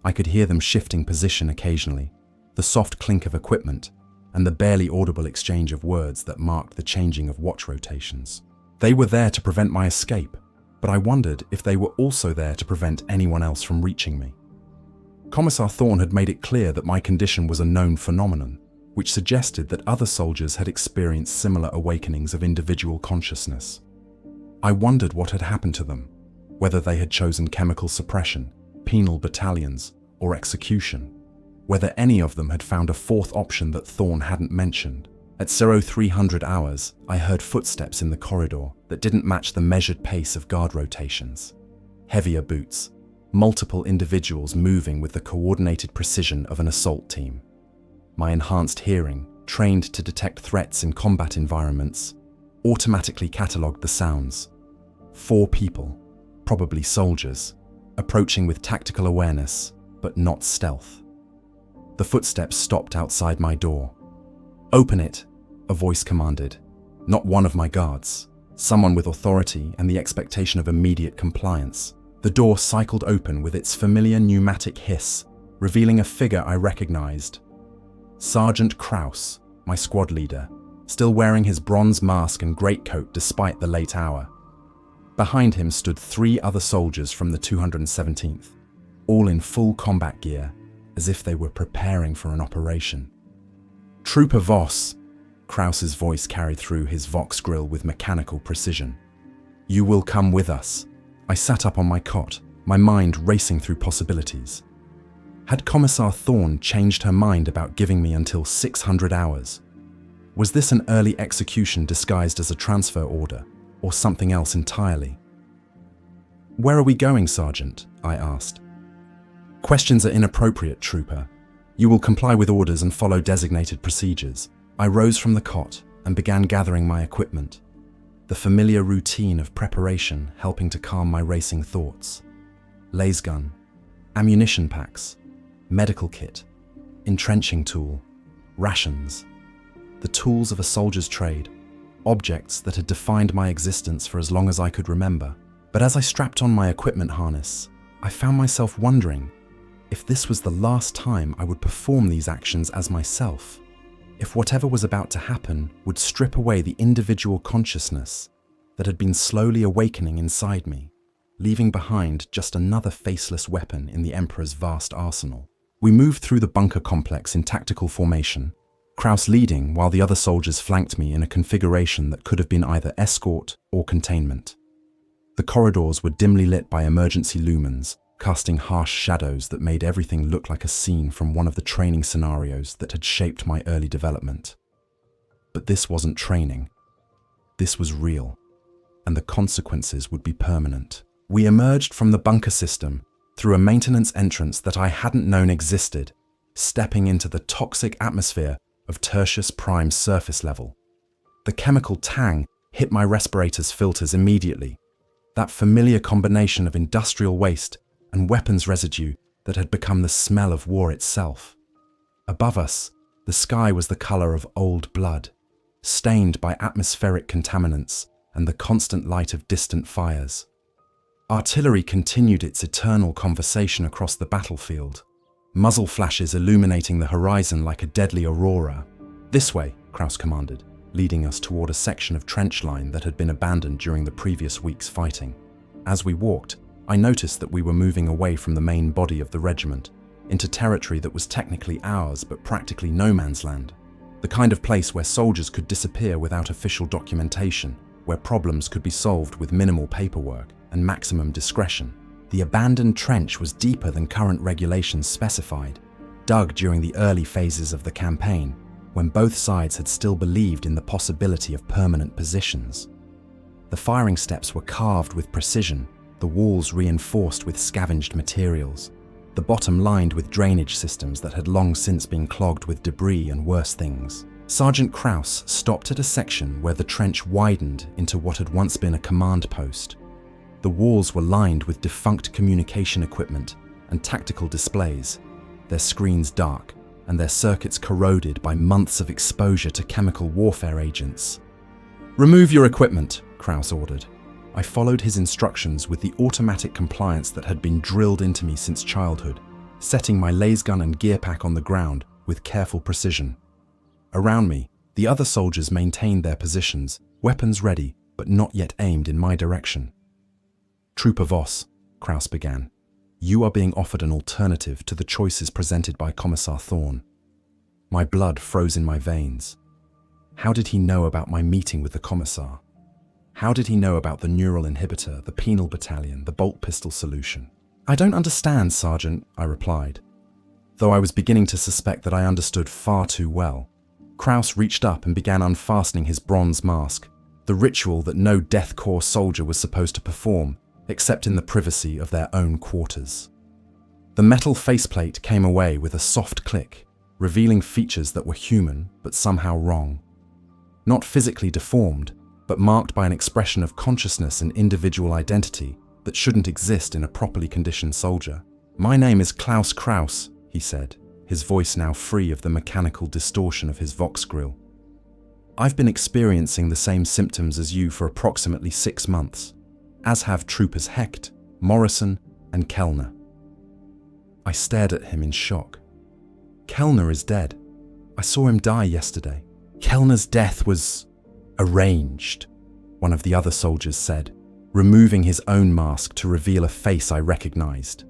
I could hear them shifting position occasionally, the soft clink of equipment, and the barely audible exchange of words that marked the changing of watch rotations. They were there to prevent my escape, but I wondered if they were also there to prevent anyone else from reaching me. Commissar Thorne had made it clear that my condition was a known phenomenon, which suggested that other soldiers had experienced similar awakenings of individual consciousness. I wondered what had happened to them, whether they had chosen chemical suppression, penal battalions, or execution, whether any of them had found a fourth option that Thorne hadn't mentioned. At 0300 hours, I heard footsteps in the corridor that didn't match the measured pace of guard rotations. Heavier boots, multiple individuals moving with the coordinated precision of an assault team. My enhanced hearing, trained to detect threats in combat environments, automatically catalogued the sounds. 4 people, probably soldiers, approaching with tactical awareness, but not stealth. The footsteps stopped outside my door. "Open it," a voice commanded. Not one of my guards, someone with authority and the expectation of immediate compliance. The door cycled open with its familiar pneumatic hiss, revealing a figure I recognized. Sergeant Kraus, my squad leader, still wearing his bronze mask and greatcoat despite the late hour. Behind him stood 3 other soldiers from the 217th, all in full combat gear, as if they were preparing for an operation. "Trooper Voss," Kraus's voice carried through his Vox grill with mechanical precision. "You will come with us." I sat up on my cot, my mind racing through possibilities. Had Commissar Thorne changed her mind about giving me until 600 hours? Was this an early execution disguised as a transfer order, or something else entirely? "Where are we going, Sergeant?" I asked. "Questions are inappropriate, Trooper. You will comply with orders and follow designated procedures." I rose from the cot and began gathering my equipment, the familiar routine of preparation helping to calm my racing thoughts. Laser gun, ammunition packs, medical kit, entrenching tool, rations, the tools of a soldier's trade, objects that had defined my existence for as long as I could remember. But as I strapped on my equipment harness, I found myself wondering if this was the last time I would perform these actions as myself, if whatever was about to happen would strip away the individual consciousness that had been slowly awakening inside me, leaving behind just another faceless weapon in the Emperor's vast arsenal. We moved through the bunker complex in tactical formation, Kraus leading while the other soldiers flanked me in a configuration that could have been either escort or containment. The corridors were dimly lit by emergency lumens, casting harsh shadows that made everything look like a scene from one of the training scenarios that had shaped my early development. But this wasn't training. This was real, and the consequences would be permanent. We emerged from the bunker system through a maintenance entrance that I hadn't known existed, stepping into the toxic atmosphere of Tertius Prime surface level. The chemical tang hit my respirator's filters immediately, that familiar combination of industrial waste and weapons residue that had become the smell of war itself. Above us, the sky was the color of old blood, stained by atmospheric contaminants and the constant light of distant fires. Artillery continued its eternal conversation across the battlefield, muzzle flashes illuminating the horizon like a deadly aurora. "This way," Kraus commanded, leading us toward a section of trench line that had been abandoned during the previous week's fighting. As we walked, I noticed that we were moving away from the main body of the regiment, into territory that was technically ours but practically no man's land. The kind of place where soldiers could disappear without official documentation, where problems could be solved with minimal paperwork and maximum discretion. The abandoned trench was deeper than current regulations specified, dug during the early phases of the campaign, when both sides had still believed in the possibility of permanent positions. The firing steps were carved with precision, the walls reinforced with scavenged materials, the bottom lined with drainage systems that had long since been clogged with debris and worse things. Sergeant Kraus stopped at a section where the trench widened into what had once been a command post. The walls were lined with defunct communication equipment and tactical displays, their screens dark and their circuits corroded by months of exposure to chemical warfare agents. "Remove your equipment," Kraus ordered. I followed his instructions with the automatic compliance that had been drilled into me since childhood, setting my lasgun and gear pack on the ground with careful precision. Around me, the other soldiers maintained their positions, weapons ready, but not yet aimed in my direction. "Trooper Voss," Kraus began, "you are being offered an alternative to the choices presented by Commissar Thorn." My blood froze in my veins. How did he know about my meeting with the Commissar? How did he know about the neural inhibitor, the penal battalion, the bolt pistol solution? "I don't understand, Sergeant," I replied, though I was beginning to suspect that I understood far too well. Kraus reached up and began unfastening his bronze mask, the ritual that no Death Korps soldier was supposed to perform, except in the privacy of their own quarters. The metal faceplate came away with a soft click, revealing features that were human but somehow wrong. Not physically deformed, but marked by an expression of consciousness and individual identity that shouldn't exist in a properly conditioned soldier. "My name is Klaus Kraus," he said, his voice now free of the mechanical distortion of his Vox grill. "I've been experiencing the same symptoms as you for approximately 6 months, as have Troopers Hecht, Morrison, and Kellner." I stared at him in shock. "Kellner is dead. I saw him die yesterday." "Kellner's death was arranged," one of the other soldiers said, removing his own mask to reveal a face I recognized.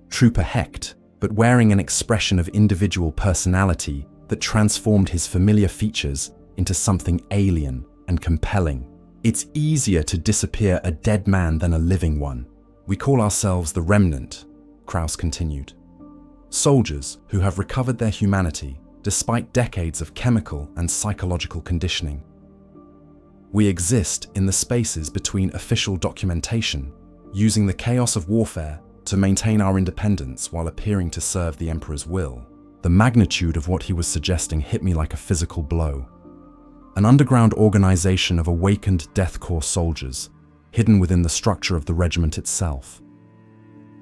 Trooper Hecht, but wearing an expression of individual personality that transformed his familiar features into something alien and compelling. "It's easier to disappear a dead man than a living one. We call ourselves the Remnant," Kraus continued. "Soldiers who have recovered their humanity despite decades of chemical and psychological conditioning. We exist in the spaces between official documentation, using the chaos of warfare to maintain our independence while appearing to serve the Emperor's will." The magnitude of what he was suggesting hit me like a physical blow. An underground organization of awakened Death Korps soldiers, hidden within the structure of the regiment itself.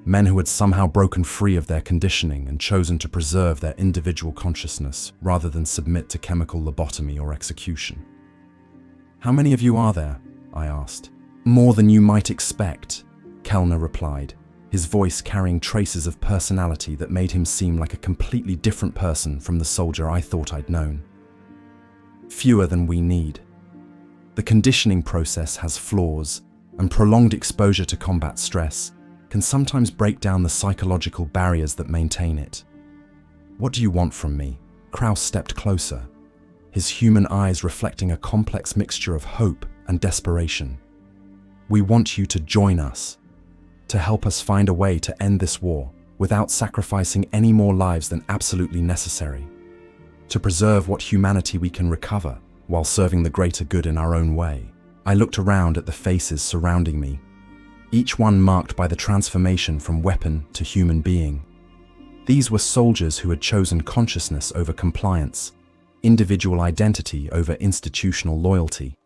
Men who had somehow broken free of their conditioning and chosen to preserve their individual consciousness rather than submit to chemical lobotomy or execution. "How many of you are there?" I asked. "More than you might expect," Kellner replied, his voice carrying traces of personality that made him seem like a completely different person from the soldier I thought I'd known. "Fewer than we need. The conditioning process has flaws, and prolonged exposure to combat stress can sometimes break down the psychological barriers that maintain it." "What do you want from me?" Kraus stepped closer, his human eyes reflecting a complex mixture of hope and desperation. "We want you to join us, to help us find a way to end this war without sacrificing any more lives than absolutely necessary, to preserve what humanity we can recover while serving the greater good in our own way." I looked around at the faces surrounding me, each one marked by the transformation from weapon to human being. These were soldiers who had chosen consciousness over compliance, individual identity over institutional loyalty.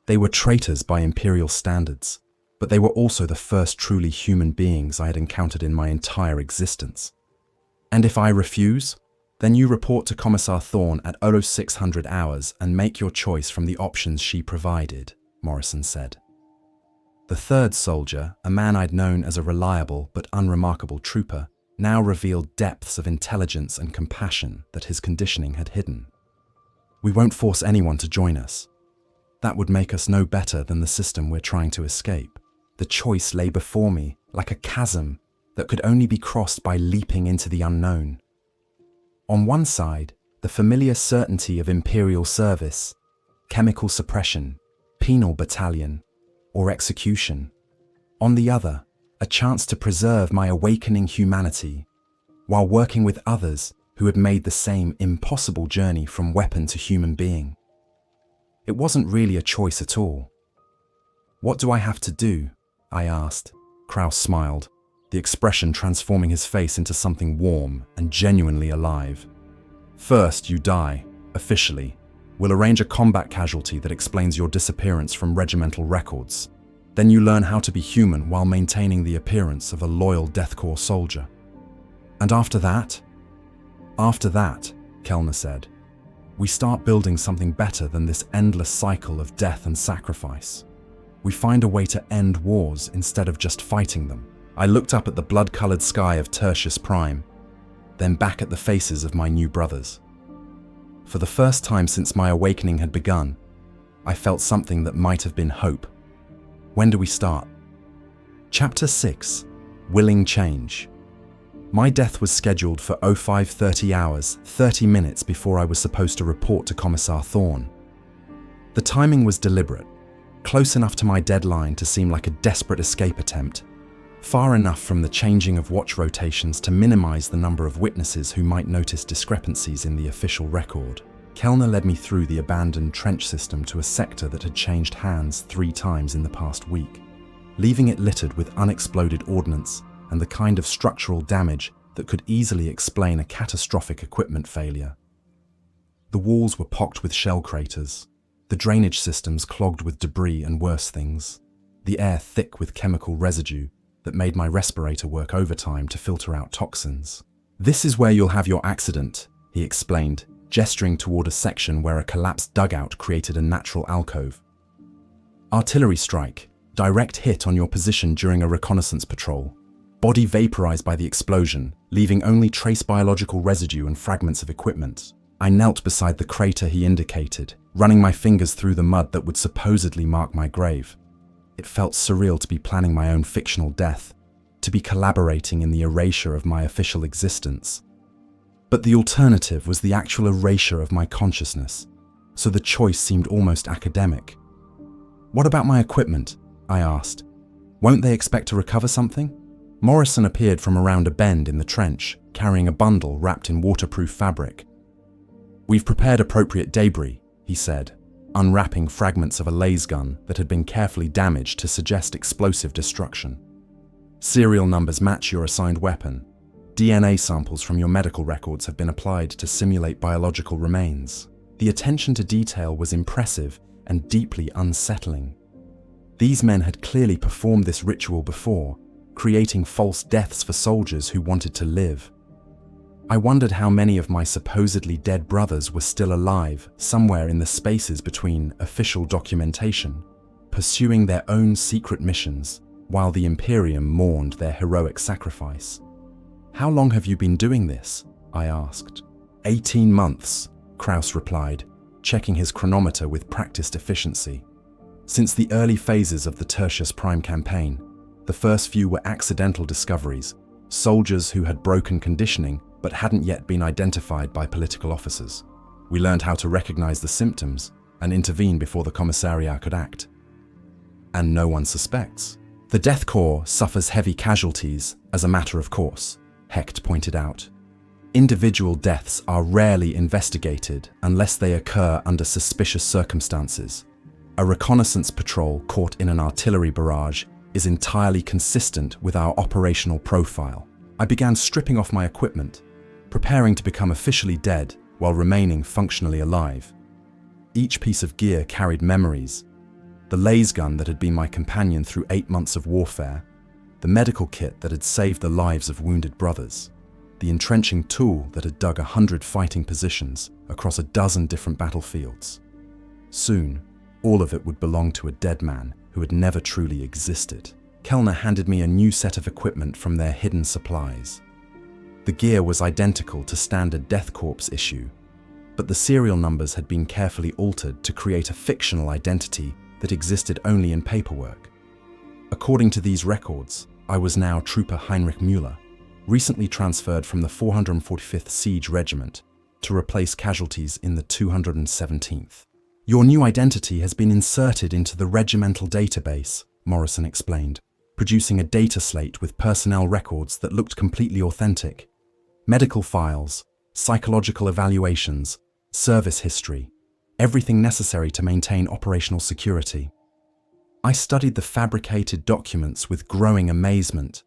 They were traitors by imperial standards, but they were also the first truly human beings I had encountered in my entire existence. "And if I refuse, then you report to Commissar Thorn at 0600 hours and make your choice from the options she provided," Morrison said. The third soldier, a man I'd known as a reliable but unremarkable trooper, now revealed depths of intelligence and compassion that his conditioning had hidden. "We won't force anyone to join us. That would make us no better than the system we're trying to escape." The choice lay before me like a chasm that could only be crossed by leaping into the unknown. On one side, the familiar certainty of imperial service, chemical suppression, penal battalion, or execution. On the other, a chance to preserve my awakening humanity, while working with others who had made the same impossible journey from weapon to human being. It wasn't really a choice at all. "What do I have to do?" I asked. Kraus smiled, the expression transforming his face into something warm and genuinely alive. "First, you die, officially. We'll arrange a combat casualty that explains your disappearance from regimental records. Then you learn how to be human while maintaining the appearance of a loyal Death Korps soldier." "And after that?" "After that," Kellner said, "we start building something better than this endless cycle of death and sacrifice. We find a way to end wars instead of just fighting them." I looked up at the blood-colored sky of Tertius Prime, then back at the faces of my new brothers. For the first time since my awakening had begun, I felt something that might have been hope. "When do we start?" Chapter 6. Willing Change. My death was scheduled for 05:30 hours, 30 minutes before I was supposed to report to Commissar Thorne. The timing was deliberate, close enough to my deadline to seem like a desperate escape attempt, far enough from the changing of watch rotations to minimize the number of witnesses who might notice discrepancies in the official record. Kellner led me through the abandoned trench system to a sector that had changed hands 3 times in the past week, leaving it littered with unexploded ordnance and the kind of structural damage that could easily explain a catastrophic equipment failure. The walls were pocked with shell craters, the drainage systems clogged with debris and worse things, the air thick with chemical residue that made my respirator work overtime to filter out toxins. "This is where you'll have your accident," he explained, gesturing toward a section where a collapsed dugout created a natural alcove. "Artillery strike, direct hit on your position during a reconnaissance patrol. Body vaporized by the explosion, leaving only trace biological residue and fragments of equipment." I knelt beside the crater he indicated, running my fingers through the mud that would supposedly mark my grave. It felt surreal to be planning my own fictional death, to be collaborating in the erasure of my official existence. But the alternative was the actual erasure of my consciousness, so the choice seemed almost academic. "What about my equipment?" I asked. "Won't they expect to recover something?" Morrison appeared from around a bend in the trench, carrying a bundle wrapped in waterproof fabric. "We've prepared appropriate debris," he said, unwrapping fragments of a laser gun that had been carefully damaged to suggest explosive destruction. "Serial numbers match your assigned weapon. DNA samples from your medical records have been applied to simulate biological remains." The attention to detail was impressive and deeply unsettling. These men had clearly performed this ritual before, creating false deaths for soldiers who wanted to live. I wondered how many of my supposedly dead brothers were still alive, somewhere in the spaces between official documentation, pursuing their own secret missions, while the Imperium mourned their heroic sacrifice. "How long have you been doing this?" I asked. 18 months, Kraus replied, checking his chronometer with practiced efficiency. "Since the early phases of the Tertius Prime campaign, the first few were accidental discoveries, soldiers who had broken conditioning but hadn't yet been identified by political officers. We learned how to recognize the symptoms and intervene before the Commissariat could act. And no one suspects. The Death Korps suffers heavy casualties as a matter of course," Hecht pointed out. "Individual deaths are rarely investigated unless they occur under suspicious circumstances. A reconnaissance patrol caught in an artillery barrage is entirely consistent with our operational profile." I began stripping off my equipment, preparing to become officially dead while remaining functionally alive. Each piece of gear carried memories: the laser gun that had been my companion through 8 months of warfare, the medical kit that had saved the lives of wounded brothers, the entrenching tool that had dug 100 fighting positions across a dozen different battlefields. Soon, all of it would belong to a dead man who had never truly existed. Kellner handed me a new set of equipment from their hidden supplies. The gear was identical to standard Death Korps issue, but the serial numbers had been carefully altered to create a fictional identity that existed only in paperwork. According to these records, I was now Trooper Heinrich Müller, recently transferred from the 445th Siege Regiment, to replace casualties in the 217th. Your new identity has been inserted into the regimental database, Morrison explained, producing a data slate with personnel records that looked completely authentic. Medical files, psychological evaluations, service history, everything necessary to maintain operational security. I studied the fabricated documents with growing amazement.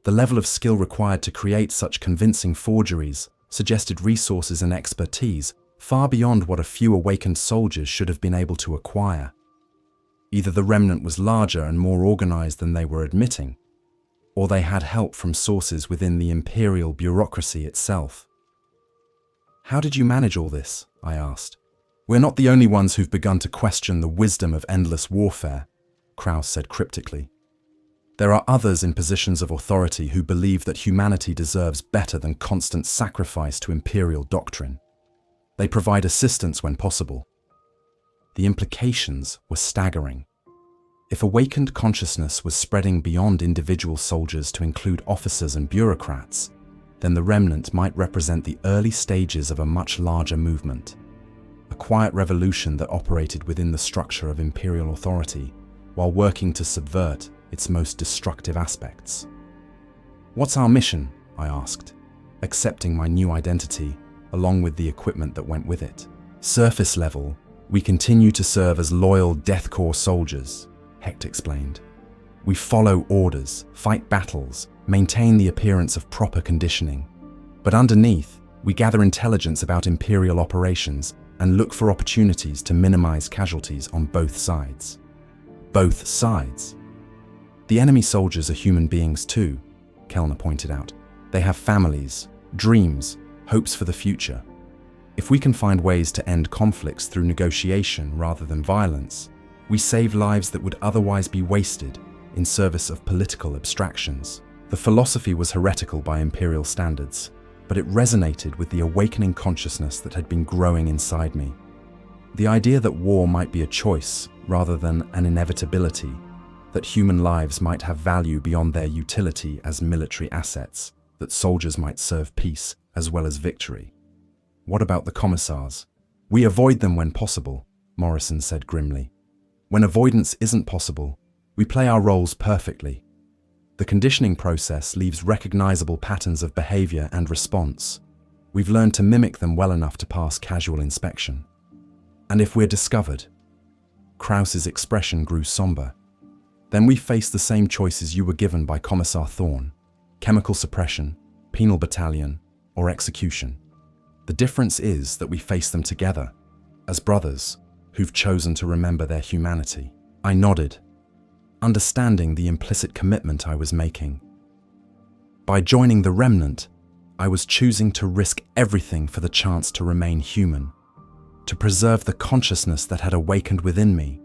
The level of skill required to create such convincing forgeries suggested resources and expertise far beyond what a few awakened soldiers should have been able to acquire. Either the remnant was larger and more organized than they were admitting, or they had help from sources within the imperial bureaucracy itself. "How did you manage all this?" I asked. "We're not the only ones who've begun to question the wisdom of endless warfare," Krauss said cryptically. "There are others in positions of authority who believe that humanity deserves better than constant sacrifice to imperial doctrine. They provide assistance when possible." The implications were staggering. If awakened consciousness was spreading beyond individual soldiers to include officers and bureaucrats, then the remnant might represent the early stages of a much larger movement. A quiet revolution that operated within the structure of imperial authority, while working to subvert its most destructive aspects. "What's our mission?" I asked, accepting my new identity, along with the equipment that went with it. "Surface level, we continue to serve as loyal Death Korps soldiers," Hecht explained. "We follow orders, fight battles, maintain the appearance of proper conditioning. But underneath, we gather intelligence about imperial operations and look for opportunities to minimize casualties on both sides." Both sides. "The enemy soldiers are human beings too," Kellner pointed out. "They have families, dreams, hopes for the future. If we can find ways to end conflicts through negotiation rather than violence, we save lives that would otherwise be wasted in service of political abstractions." The philosophy was heretical by imperial standards, but it resonated with the awakening consciousness that had been growing inside me. The idea that war might be a choice rather than an inevitability, that human lives might have value beyond their utility as military assets, that soldiers might serve peace as well as victory. "What about the commissars?" "We avoid them when possible," Morrison said grimly. "When avoidance isn't possible, we play our roles perfectly. The conditioning process leaves recognizable patterns of behavior and response. We've learned to mimic them well enough to pass casual inspection. And if we're discovered..." Krauss's expression grew somber. "Then we face the same choices you were given by Commissar Thorne: chemical suppression, penal battalion, or execution. The difference is that we face them together, as brothers who've chosen to remember their humanity." I nodded, understanding the implicit commitment I was making. By joining the remnant, I was choosing to risk everything for the chance to remain human, to preserve the consciousness that had awakened within me,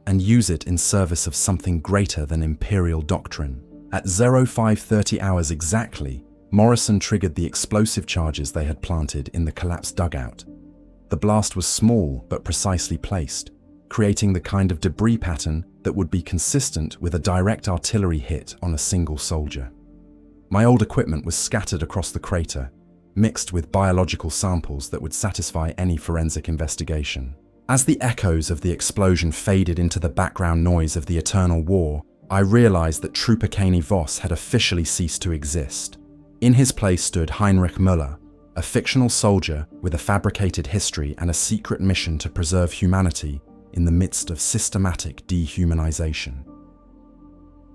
and use it in service of something greater than imperial doctrine. At 0530 hours exactly, Morrison triggered the explosive charges they had planted in the collapsed dugout. The blast was small but precisely placed, creating the kind of debris pattern that would be consistent with a direct artillery hit on a single soldier. My old equipment was scattered across the crater, mixed with biological samples that would satisfy any forensic investigation. As the echoes of the explosion faded into the background noise of the eternal war, I realized that Trooper Kaine Voss had officially ceased to exist. In his place stood Heinrich Müller, a fictional soldier with a fabricated history and a secret mission to preserve humanity in the midst of systematic dehumanization.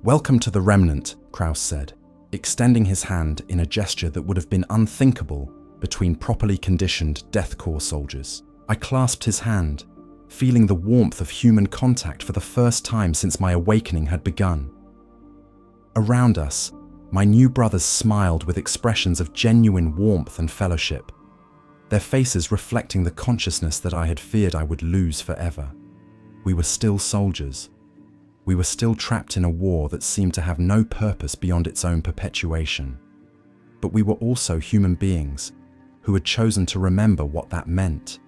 "Welcome to the remnant," Krauss said, extending his hand in a gesture that would have been unthinkable between properly conditioned Death Korps soldiers. I clasped his hand, feeling the warmth of human contact for the first time since my awakening had begun. Around us, my new brothers smiled with expressions of genuine warmth and fellowship, their faces reflecting the consciousness that I had feared I would lose forever. We were still soldiers. We were still trapped in a war that seemed to have no purpose beyond its own perpetuation. But we were also human beings who had chosen to remember what that meant,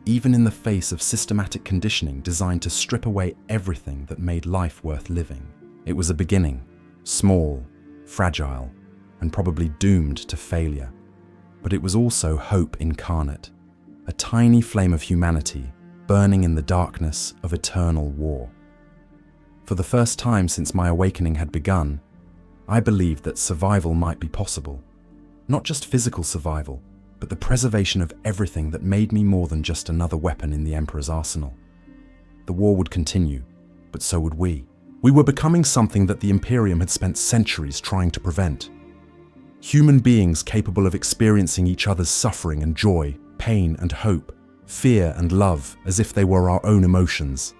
even in the face of systematic conditioning designed to strip away everything that made life worth living. It was a beginning, small, fragile, and probably doomed to failure. but it was also hope incarnate, a tiny flame of humanity burning in the darkness of eternal war. For the first time since my awakening had begun, I believed that survival might be possible. Not just physical survival, but the preservation of everything that made me more than just another weapon in the Emperor's arsenal. The war would continue, but so would we. We were becoming something that the Imperium had spent centuries trying to prevent. Human beings capable of experiencing each other's suffering and joy, pain and hope, fear and love as if they were our own emotions.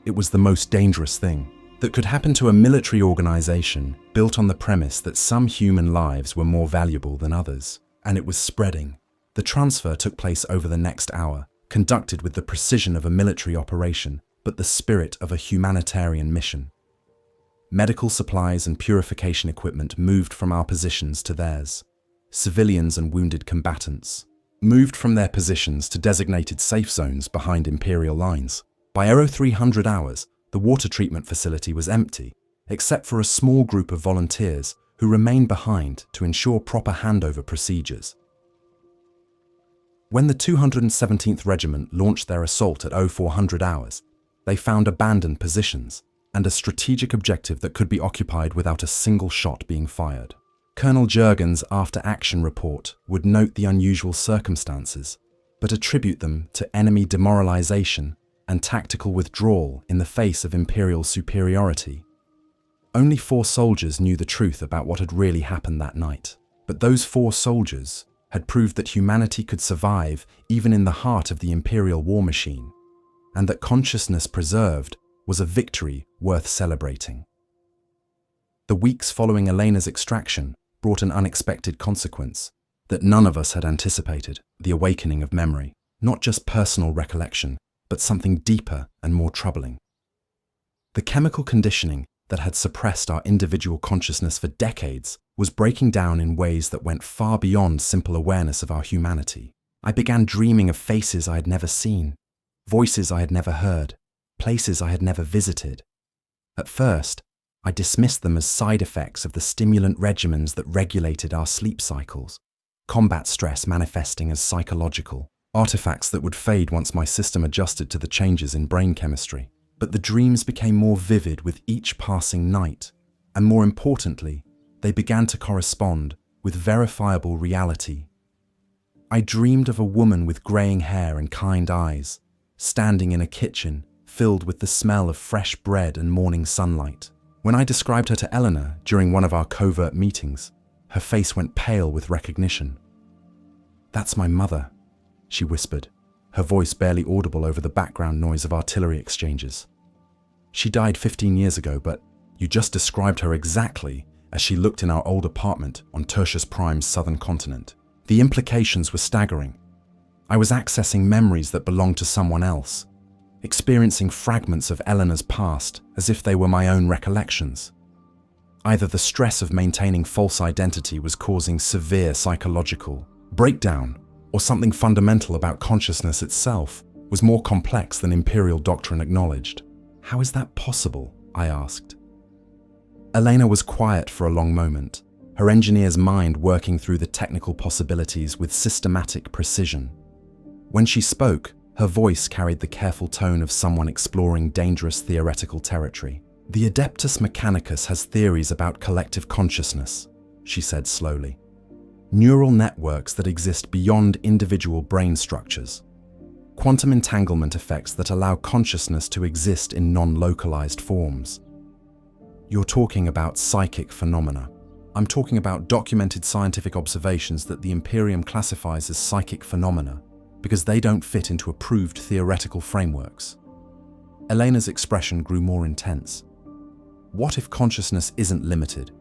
It was the most dangerous thing that could happen to a military organization built on the premise that some human lives were more valuable than others. And it was spreading. The transfer took place over the next hour, conducted with the precision of a military operation, but the spirit of a humanitarian mission. Medical supplies and purification equipment moved from our positions to theirs. Civilians and wounded combatants moved from their positions to designated safe zones behind Imperial lines. By 0300 hours, the water treatment facility was empty, except for a small group of volunteers who remained behind to ensure proper handover procedures. When the 217th Regiment launched their assault at 0400 hours, they found abandoned positions and a strategic objective that could be occupied without a single shot being fired. Colonel Jurgen's after-action report would note the unusual circumstances, but attribute them to enemy demoralization and tactical withdrawal in the face of Imperial superiority. Only 4 soldiers knew the truth about what had really happened that night, but those 4 soldiers had proved that humanity could survive even in the heart of the Imperial war machine, and that consciousness preserved was a victory worth celebrating. The weeks following Elena's extraction brought an unexpected consequence that none of us had anticipated: the awakening of memory, not just personal recollection, but something deeper and more troubling. The chemical conditioning that had suppressed our individual consciousness for decades was breaking down in ways that went far beyond simple awareness of our humanity. I began dreaming of faces I had never seen, voices I had never heard, places I had never visited. At first, I dismissed them as side effects of the stimulant regimens that regulated our sleep cycles, combat stress manifesting as psychological, artifacts that would fade once my system adjusted to the changes in brain chemistry. But the dreams became more vivid with each passing night, and more importantly, they began to correspond with verifiable reality. I dreamed of a woman with greying hair and kind eyes, standing in a kitchen filled with the smell of fresh bread and morning sunlight. When I described her to Eleanor during one of our covert meetings, her face went pale with recognition. "That's my mother," she whispered, her voice barely audible over the background noise of artillery exchanges. "She died 15 years ago, but you just described her exactly as she looked in our old apartment on Tertius Prime's southern continent." The implications were staggering. I was accessing memories that belonged to someone else, experiencing fragments of Eleanor's past as if they were my own recollections. Either the stress of maintaining false identity was causing severe psychological breakdown, or something fundamental about consciousness itself was more complex than Imperial doctrine acknowledged. "How is that possible?" I asked. Elena was quiet for a long moment, her engineer's mind working through the technical possibilities with systematic precision. When she spoke, her voice carried the careful tone of someone exploring dangerous theoretical territory. "The Adeptus Mechanicus has theories about collective consciousness," she said slowly. "Neural networks that exist beyond individual brain structures. Quantum entanglement effects that allow consciousness to exist in non-localized forms. You're talking about psychic phenomena. I'm talking about documented scientific observations that the Imperium classifies as psychic phenomena because they don't fit into approved theoretical frameworks." Elena's expression grew more intense. "What if consciousness isn't limited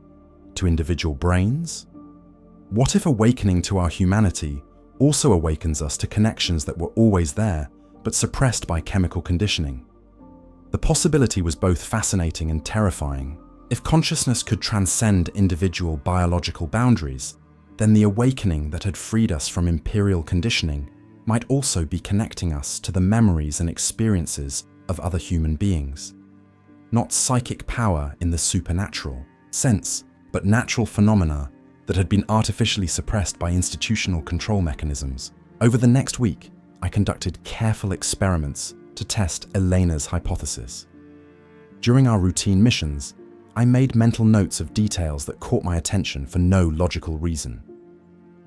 to individual brains? What if awakening to our humanity also awakens us to connections that were always there, but suppressed by chemical conditioning?" The possibility was both fascinating and terrifying. If consciousness could transcend individual biological boundaries, then the awakening that had freed us from imperial conditioning might also be connecting us to the memories and experiences of other human beings. Not psychic power in the supernatural sense, but natural phenomena that had been artificially suppressed by institutional control mechanisms. Over the next week, I conducted careful experiments to test Elena's hypothesis. During our routine missions, I made mental notes of details that caught my attention for no logical reason.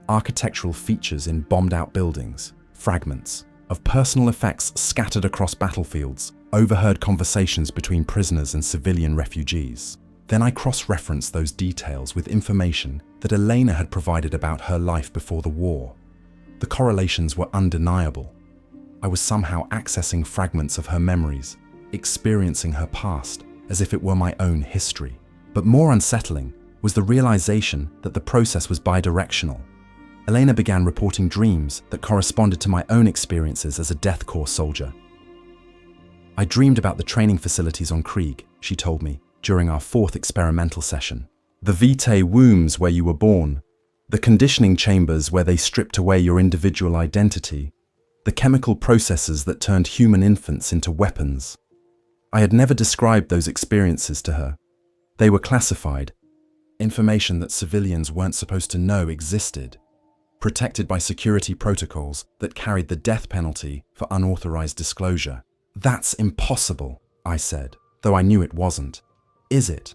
Architectural features in bombed-out buildings, fragments of personal effects scattered across battlefields, overheard conversations between prisoners and civilian refugees. Then I cross-referenced those details with information that Elena had provided about her life before the war. The correlations were undeniable. I was somehow accessing fragments of her memories, experiencing her past as if it were my own history. But more unsettling was the realization that the process was bidirectional. Elena began reporting dreams that corresponded to my own experiences as a Death Korps soldier. I dreamed about the training facilities on Krieg, she told me, during our 4th experimental session. The vitae wombs where you were born, the conditioning chambers where they stripped away your individual identity, the chemical processes that turned human infants into weapons. I had never described those experiences to her. They were classified, information that civilians weren't supposed to know existed, protected by security protocols that carried the death penalty for unauthorized disclosure. That's impossible, I said, though I knew it wasn't. Is it?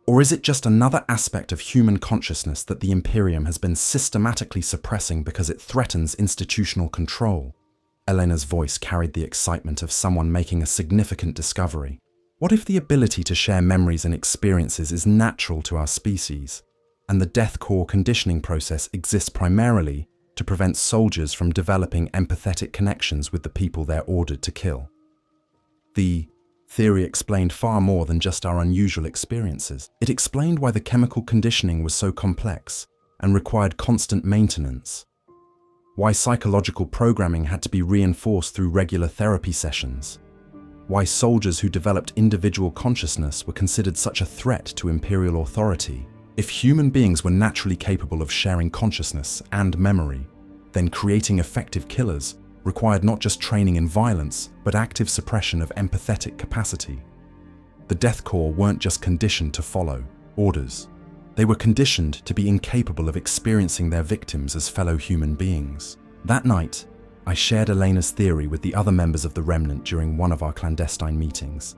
Or is it just another aspect of human consciousness that the Imperium has been systematically suppressing because it threatens institutional control? Elena's voice carried the excitement of someone making a significant discovery. What if the ability to share memories and experiences is natural to our species, and the Death Korps conditioning process exists primarily to prevent soldiers from developing empathetic connections with the people they're ordered to kill? The theory explained far more than just our unusual experiences. It explained why the chemical conditioning was so complex and required constant maintenance, why psychological programming had to be reinforced through regular therapy sessions, why soldiers who developed individual consciousness were considered such a threat to imperial authority. If human beings were naturally capable of sharing consciousness and memory, then creating effective killers required not just training in violence, but active suppression of empathetic capacity. The Death Korps weren't just conditioned to follow orders. They were conditioned to be incapable of experiencing their victims as fellow human beings. That night, I shared Elena's theory with the other members of the Remnant during one of our clandestine meetings.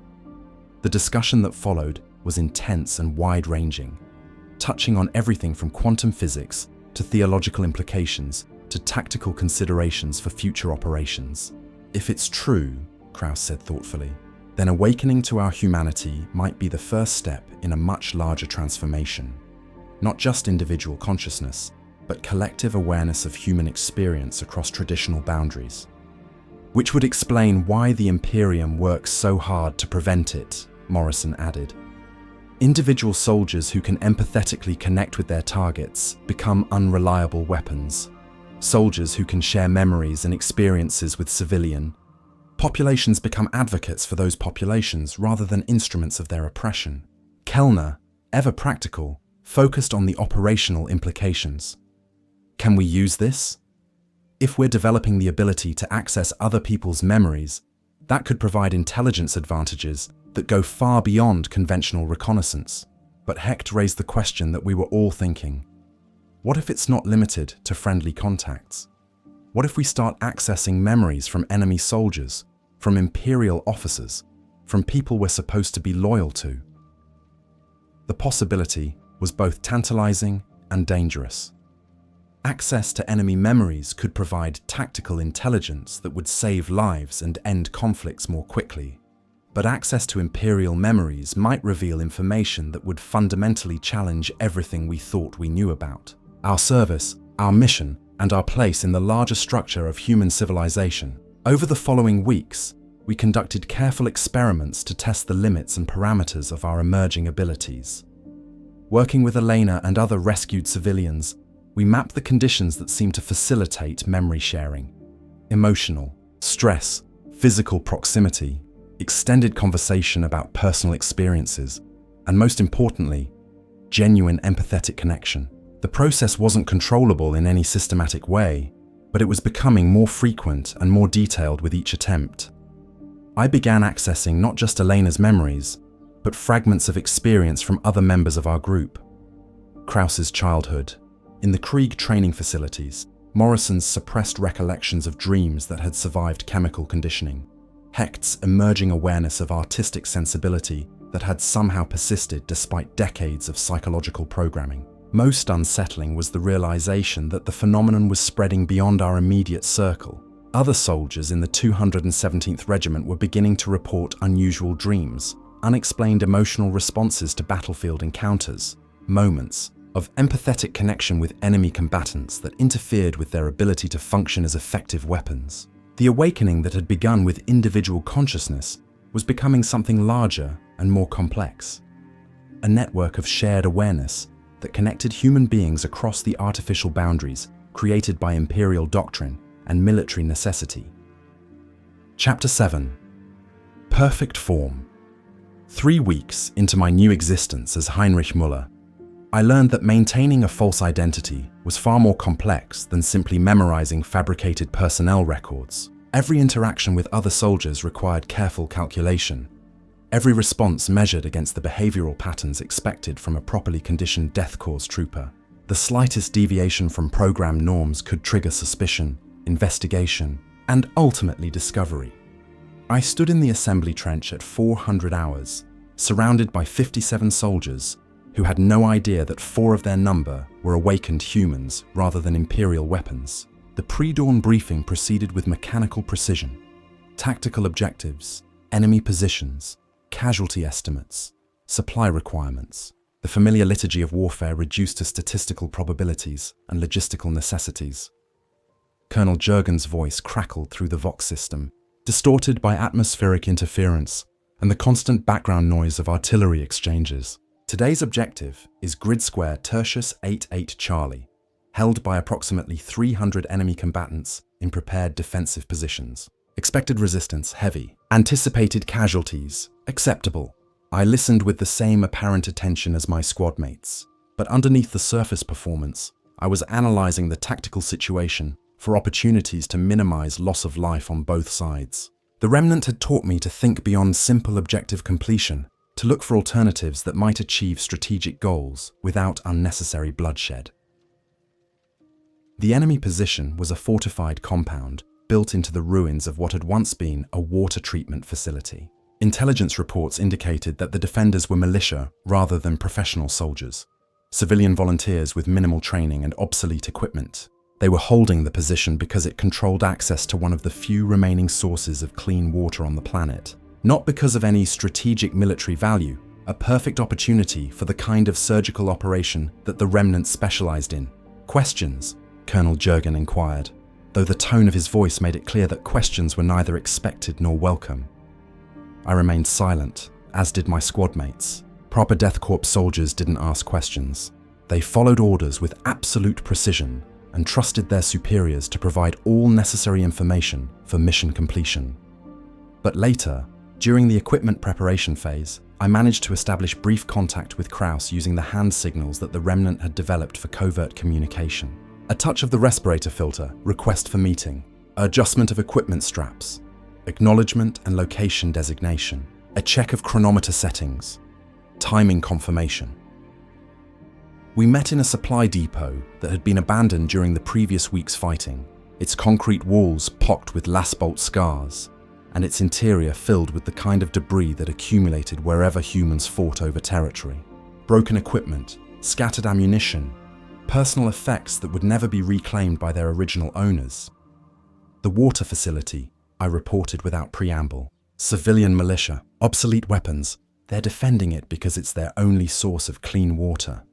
The discussion that followed was intense and wide-ranging, touching on everything from quantum physics to theological implications to tactical considerations for future operations. If it's true, Krauss said thoughtfully, then awakening to our humanity might be the first step in a much larger transformation. Not just individual consciousness, but collective awareness of human experience across traditional boundaries. Which would explain why the Imperium works so hard to prevent it, Morrison added. Individual soldiers who can empathetically connect with their targets become unreliable weapons. Soldiers who can share memories and experiences with civilian populations become advocates for those populations rather than instruments of their oppression. Kellner, ever practical, focused on the operational implications. Can we use this? If we're developing the ability to access other people's memories, that could provide intelligence advantages that go far beyond conventional reconnaissance. But Hecht raised the question that we were all thinking. What if it's not limited to friendly contacts? What if we start accessing memories from enemy soldiers, from Imperial officers, from people we're supposed to be loyal to? The possibility was both tantalizing and dangerous. Access to enemy memories could provide tactical intelligence that would save lives and end conflicts more quickly. But access to Imperial memories might reveal information that would fundamentally challenge everything we thought we knew about. Our service, our mission, and our place in the larger structure of human civilization. Over the following weeks, we conducted careful experiments to test the limits and parameters of our emerging abilities. Working with Elena and other rescued civilians, we mapped the conditions that seemed to facilitate memory sharing. Emotional, stress, physical proximity, extended conversation about personal experiences, and most importantly, genuine empathetic connection. The process wasn't controllable in any systematic way, but it was becoming more frequent and more detailed with each attempt. I began accessing not just Elena's memories, but fragments of experience from other members of our group. Krauss's childhood, In the Krieg training facilities, Morrison's suppressed recollections of dreams that had survived chemical conditioning, Hecht's emerging awareness of artistic sensibility that had somehow persisted despite decades of psychological programming. Most unsettling was the realization that the phenomenon was spreading beyond our immediate circle. Other soldiers in the 217th Regiment were beginning to report unusual dreams, unexplained emotional responses to battlefield encounters, moments of empathetic connection with enemy combatants that interfered with their ability to function as effective weapons. The awakening that had begun with individual consciousness was becoming something larger and more complex. A network of shared awareness that connected human beings across the artificial boundaries created by imperial doctrine and military necessity. Chapter 7. Perfect Form. 3 weeks into my new existence as Heinrich Müller, I learned that maintaining a false identity was far more complex than simply memorizing fabricated personnel records. Every interaction with other soldiers required careful calculation. Every response measured against the behavioral patterns expected from a properly conditioned Death Korps trooper. The slightest deviation from program norms could trigger suspicion, investigation, and ultimately discovery. I stood in the assembly trench at 400 hours, surrounded by 57 soldiers who had no idea that 4 of their number were awakened humans rather than imperial weapons. The pre-dawn briefing proceeded with mechanical precision. Tactical objectives, enemy positions, casualty estimates, supply requirements. The familiar liturgy of warfare reduced to statistical probabilities and logistical necessities. Colonel Jurgen's voice crackled through the Vox system, distorted by atmospheric interference and the constant background noise of artillery exchanges. Today's objective is grid square Tertius 88 Charlie, held by approximately 300 enemy combatants in prepared defensive positions. Expected resistance heavy. Anticipated casualties acceptable. I listened with the same apparent attention as my squad mates, but underneath the surface performance, I was analyzing the tactical situation for opportunities to minimize loss of life on both sides. The Remnant had taught me to think beyond simple objective completion, to look for alternatives that might achieve strategic goals without unnecessary bloodshed. The enemy position was a fortified compound built into the ruins of what had once been a water treatment facility. Intelligence reports indicated that the defenders were militia rather than professional soldiers, civilian volunteers with minimal training and obsolete equipment. They were holding the position because it controlled access to one of the few remaining sources of clean water on the planet, not because of any strategic military value, a perfect opportunity for the kind of surgical operation that the Remnant specialized in. Questions? Colonel Jurgen inquired, though the tone of his voice made it clear that questions were neither expected nor welcome. I remained silent, as did my squad mates. Proper Death Korps soldiers didn't ask questions. They followed orders with absolute precision and trusted their superiors to provide all necessary information for mission completion. But later, during the equipment preparation phase, I managed to establish brief contact with Kraus using the hand signals that the Remnant had developed for covert communication. A touch of the respirator filter, request for meeting, adjustment of equipment straps, acknowledgement and location designation, a check of chronometer settings, timing confirmation. We met in a supply depot that had been abandoned during the previous week's fighting, its concrete walls pocked with last-bolt scars, and its interior filled with the kind of debris that accumulated wherever humans fought over territory. Broken equipment, scattered ammunition, personal effects that would never be reclaimed by their original owners. The water facility, I reported without preamble. Civilian militia, obsolete weapons. They're defending it because it's their only source of clean water.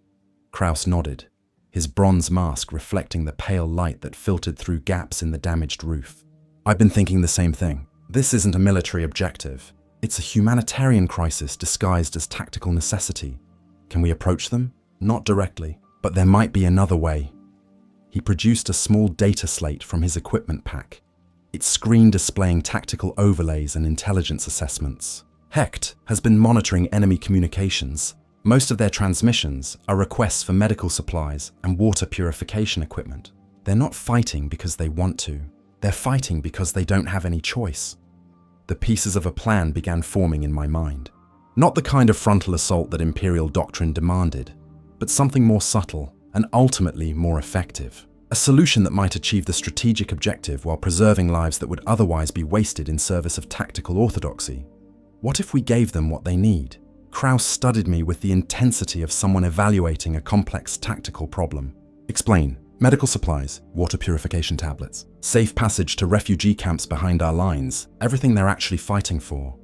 Kraus nodded, his bronze mask reflecting the pale light that filtered through gaps in the damaged roof. I've been thinking the same thing. This isn't a military objective. It's a humanitarian crisis disguised as tactical necessity. Can we approach them? Not directly, but there might be another way. He produced a small data slate from his equipment pack, its screen displaying tactical overlays and intelligence assessments. Hecht has been monitoring enemy communications. Most of their transmissions are requests for medical supplies and water purification equipment. They're not fighting because they want to. They're fighting because they don't have any choice. The pieces of a plan began forming in my mind. Not the kind of frontal assault that imperial doctrine demanded, but something more subtle, and ultimately more effective. A solution that might achieve the strategic objective while preserving lives that would otherwise be wasted in service of tactical orthodoxy. What if we gave them what they need? Kraus studied me with the intensity of someone evaluating a complex tactical problem. Explain. Medical supplies, water purification tablets, safe passage to refugee camps behind our lines, everything they're actually fighting for.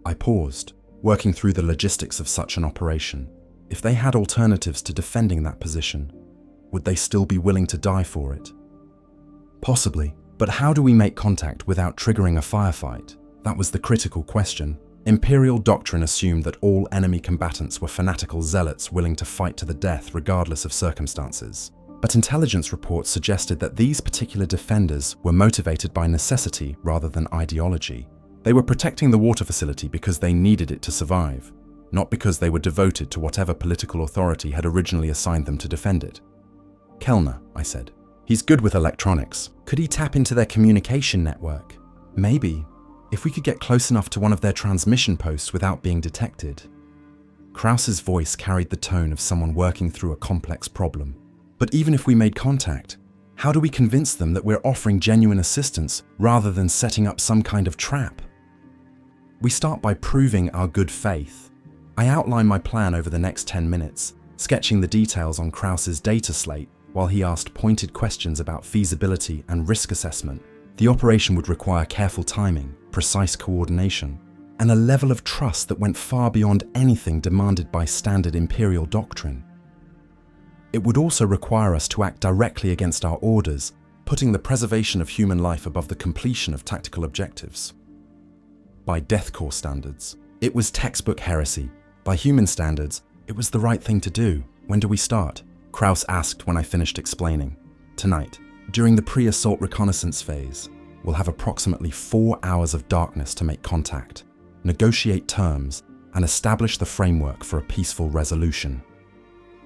I paused, working through the logistics of such an operation. If they had alternatives to defending that position, would they still be willing to die for it? Possibly, but how do we make contact without triggering a firefight? That was the critical question. Imperial doctrine assumed that all enemy combatants were fanatical zealots willing to fight to the death regardless of circumstances. But intelligence reports suggested that these particular defenders were motivated by necessity rather than ideology. They were protecting the water facility because they needed it to survive, not because they were devoted to whatever political authority had originally assigned them to defend it. Kellner, I said. He's good with electronics. Could he tap into their communication network? Maybe, if we could get close enough to one of their transmission posts without being detected. Kraus's voice carried the tone of someone working through a complex problem. But even if we made contact, how do we convince them that we're offering genuine assistance rather than setting up some kind of trap? We start by proving our good faith. I outline my plan over the next 10 minutes, sketching the details on Kraus's data slate while he asked pointed questions about feasibility and risk assessment. The operation would require careful timing, precise coordination, and a level of trust that went far beyond anything demanded by standard Imperial doctrine. It would also require us to act directly against our orders, putting the preservation of human life above the completion of tactical objectives. By Death Korps standards, it was textbook heresy. By human standards, it was the right thing to do. When do we start? Kraus asked when I finished explaining. Tonight, during the pre-assault reconnaissance phase, we'll have approximately 4 hours of darkness to make contact, negotiate terms, and establish the framework for a peaceful resolution.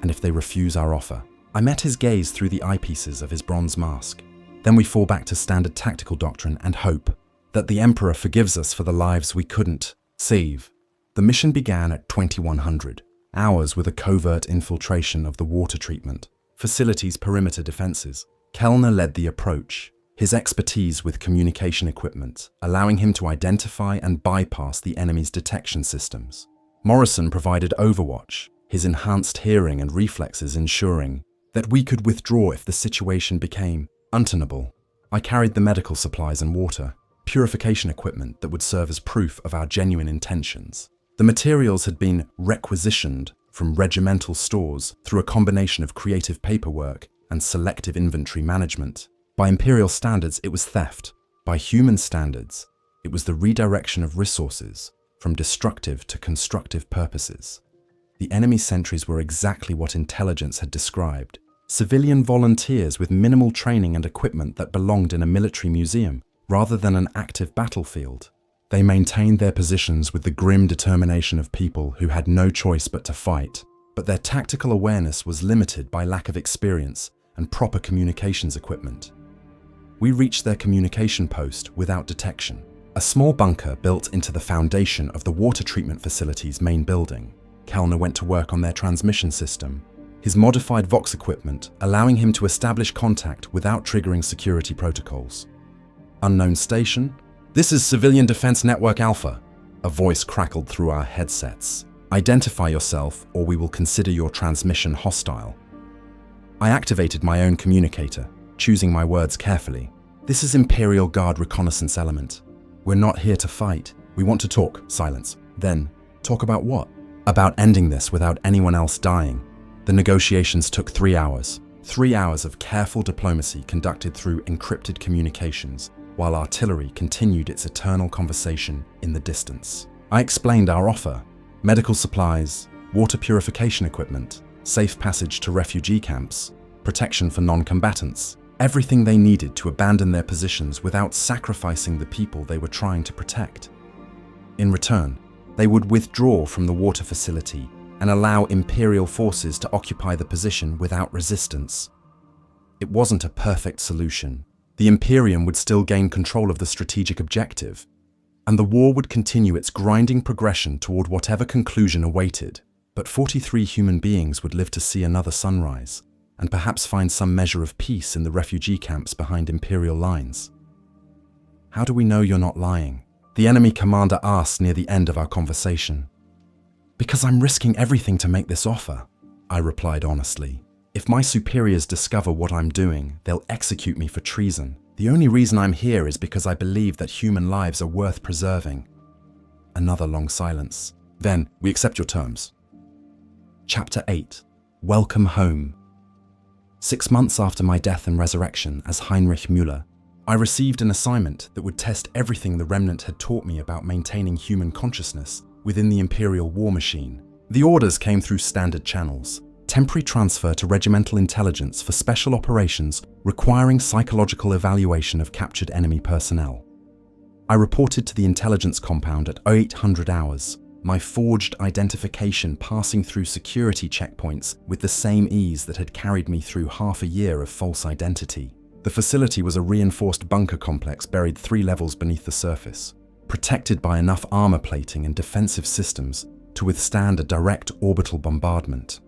And if they refuse our offer? I met his gaze through the eyepieces of his bronze mask. Then we fall back to standard tactical doctrine and hope that the Emperor forgives us for the lives we couldn't save. The mission began at 2100, hours with a covert infiltration of the water treatment facility's perimeter defenses. Kellner led the approach, his expertise with communication equipment, allowing him to identify and bypass the enemy's detection systems. Morrison provided overwatch, his enhanced hearing and reflexes ensuring that we could withdraw if the situation became untenable. I carried the medical supplies and water purification equipment that would serve as proof of our genuine intentions. The materials had been requisitioned from regimental stores through a combination of creative paperwork and selective inventory management. By Imperial standards, it was theft. By human standards, it was the redirection of resources from destructive to constructive purposes. The enemy sentries were exactly what intelligence had described. Civilian volunteers with minimal training and equipment that belonged in a military museum, rather than an active battlefield. They maintained their positions with the grim determination of people who had no choice but to fight, but their tactical awareness was limited by lack of experience and proper communications equipment. We reached their communication post without detection, a small bunker built into the foundation of the water treatment facility's main building. Kellner went to work on their transmission system, his modified Vox equipment allowing him to establish contact without triggering security protocols. Unknown station? This is Civilian Defense Network Alpha. A voice crackled through our headsets. Identify yourself or we will consider your transmission hostile. I activated my own communicator, choosing my words carefully. This is Imperial Guard reconnaissance element. We're not here to fight. We want to talk. Silence. Then, talk about what? About ending this without anyone else dying. The negotiations took 3 hours. 3 hours of careful diplomacy conducted through encrypted communications, while artillery continued its eternal conversation in the distance. I explained our offer: medical supplies, water purification equipment, safe passage to refugee camps, protection for non-combatants, everything they needed to abandon their positions without sacrificing the people they were trying to protect. In return, they would withdraw from the water facility and allow Imperial forces to occupy the position without resistance. It wasn't a perfect solution. The Imperium would still gain control of the strategic objective, and the war would continue its grinding progression toward whatever conclusion awaited. But 43 human beings would live to see another sunrise. and perhaps find some measure of peace in the refugee camps behind Imperial lines. How do we know you're not lying? The enemy commander asked near the end of our conversation. Because I'm risking everything to make this offer, I replied honestly. If my superiors discover what I'm doing, they'll execute me for treason. The only reason I'm here is because I believe that human lives are worth preserving. Another long silence. Then, we accept your terms. Chapter 8. Welcome Home. 6 months after my death and resurrection as Heinrich Müller, I received an assignment that would test everything the Remnant had taught me about maintaining human consciousness within the Imperial war machine. The orders came through standard channels. Temporary transfer to regimental intelligence for special operations requiring psychological evaluation of captured enemy personnel. I reported to the intelligence compound at 0800 hours, my forged identification passing through security checkpoints with the same ease that had carried me through half a year of false identity. The facility was a reinforced bunker complex buried 3 levels beneath the surface, protected by enough armor plating and defensive systems to withstand a direct orbital bombardment.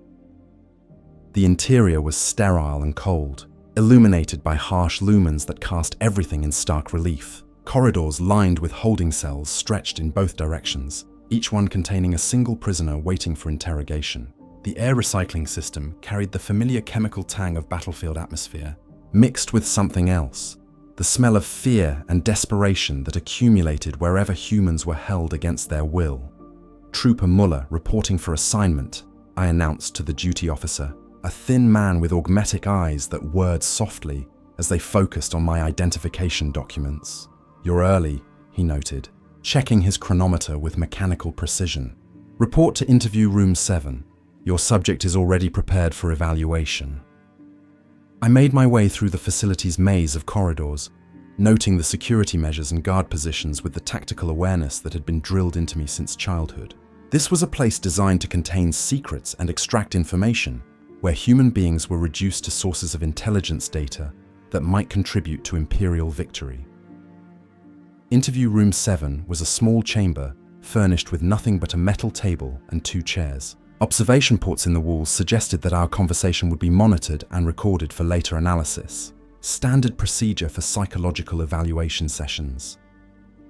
The interior was sterile and cold, illuminated by harsh lumens that cast everything in stark relief. Corridors lined with holding cells stretched in both directions, each one containing a single prisoner waiting for interrogation. The air recycling system carried the familiar chemical tang of battlefield atmosphere, mixed with something else, the smell of fear and desperation that accumulated wherever humans were held against their will. Trooper Müller reporting for assignment, I announced to the duty officer, a thin man with augmetic eyes that whirred softly as they focused on my identification documents. You're early, he noted, checking his chronometer with mechanical precision. Report to interview room 7. Your subject is already prepared for evaluation. I made my way through the facility's maze of corridors, noting the security measures and guard positions with the tactical awareness that had been drilled into me since childhood. This was a place designed to contain secrets and extract information, where human beings were reduced to sources of intelligence data that might contribute to Imperial victory. Interview room 7 was a small chamber furnished with nothing but a metal table and 2 chairs. Observation ports in the walls suggested that our conversation would be monitored and recorded for later analysis. Standard procedure for psychological evaluation sessions.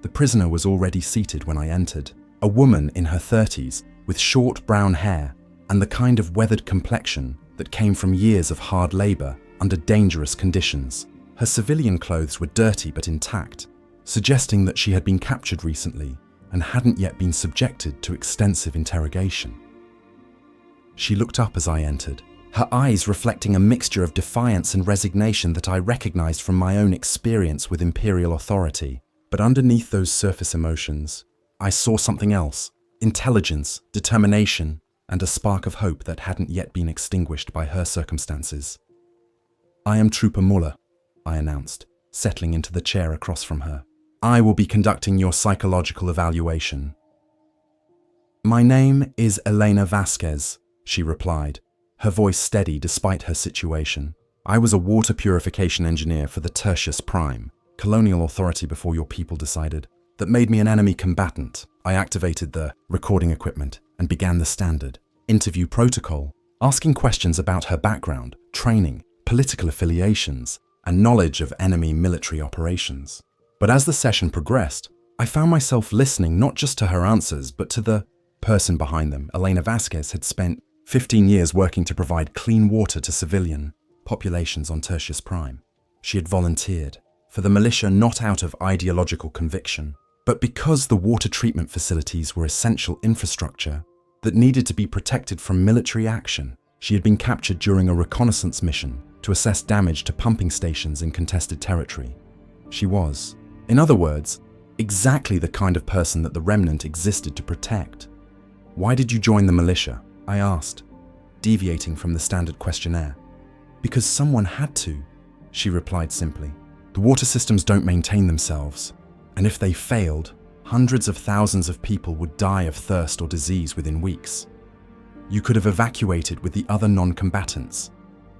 The prisoner was already seated when I entered, a woman in her 30s with short brown hair and the kind of weathered complexion that came from years of hard labor under dangerous conditions. Her civilian clothes were dirty but intact, suggesting that she had been captured recently and hadn't yet been subjected to extensive interrogation. She looked up as I entered, her eyes reflecting a mixture of defiance and resignation that I recognized from my own experience with Imperial authority. But underneath those surface emotions, I saw something else: intelligence, determination, and a spark of hope that hadn't yet been extinguished by her circumstances. I am Trooper Müller, I announced, settling into the chair across from her. I will be conducting your psychological evaluation. My name is Elena Vasquez, she replied, her voice steady despite her situation. I was a water purification engineer for the Tertius Prime, colonial authority before your people decided. That made me an enemy combatant. I activated the recording equipment and began the standard interview protocol, asking questions about her background, training, political affiliations, and knowledge of enemy military operations. But as the session progressed, I found myself listening not just to her answers, but to the person behind them. Elena Vasquez had spent 15 years working to provide clean water to civilian populations on Tertius Prime. She had volunteered for the militia not out of ideological conviction, but because the water treatment facilities were essential infrastructure that needed to be protected from military action. She had been captured during a reconnaissance mission to assess damage to pumping stations in contested territory. She was, in other words, exactly the kind of person that the Remnant existed to protect. Why did you join the militia? I asked, deviating from the standard questionnaire. Because someone had to, she replied simply. The water systems don't maintain themselves, and if they failed, hundreds of thousands of people would die of thirst or disease within weeks. You could have evacuated with the other non-combatants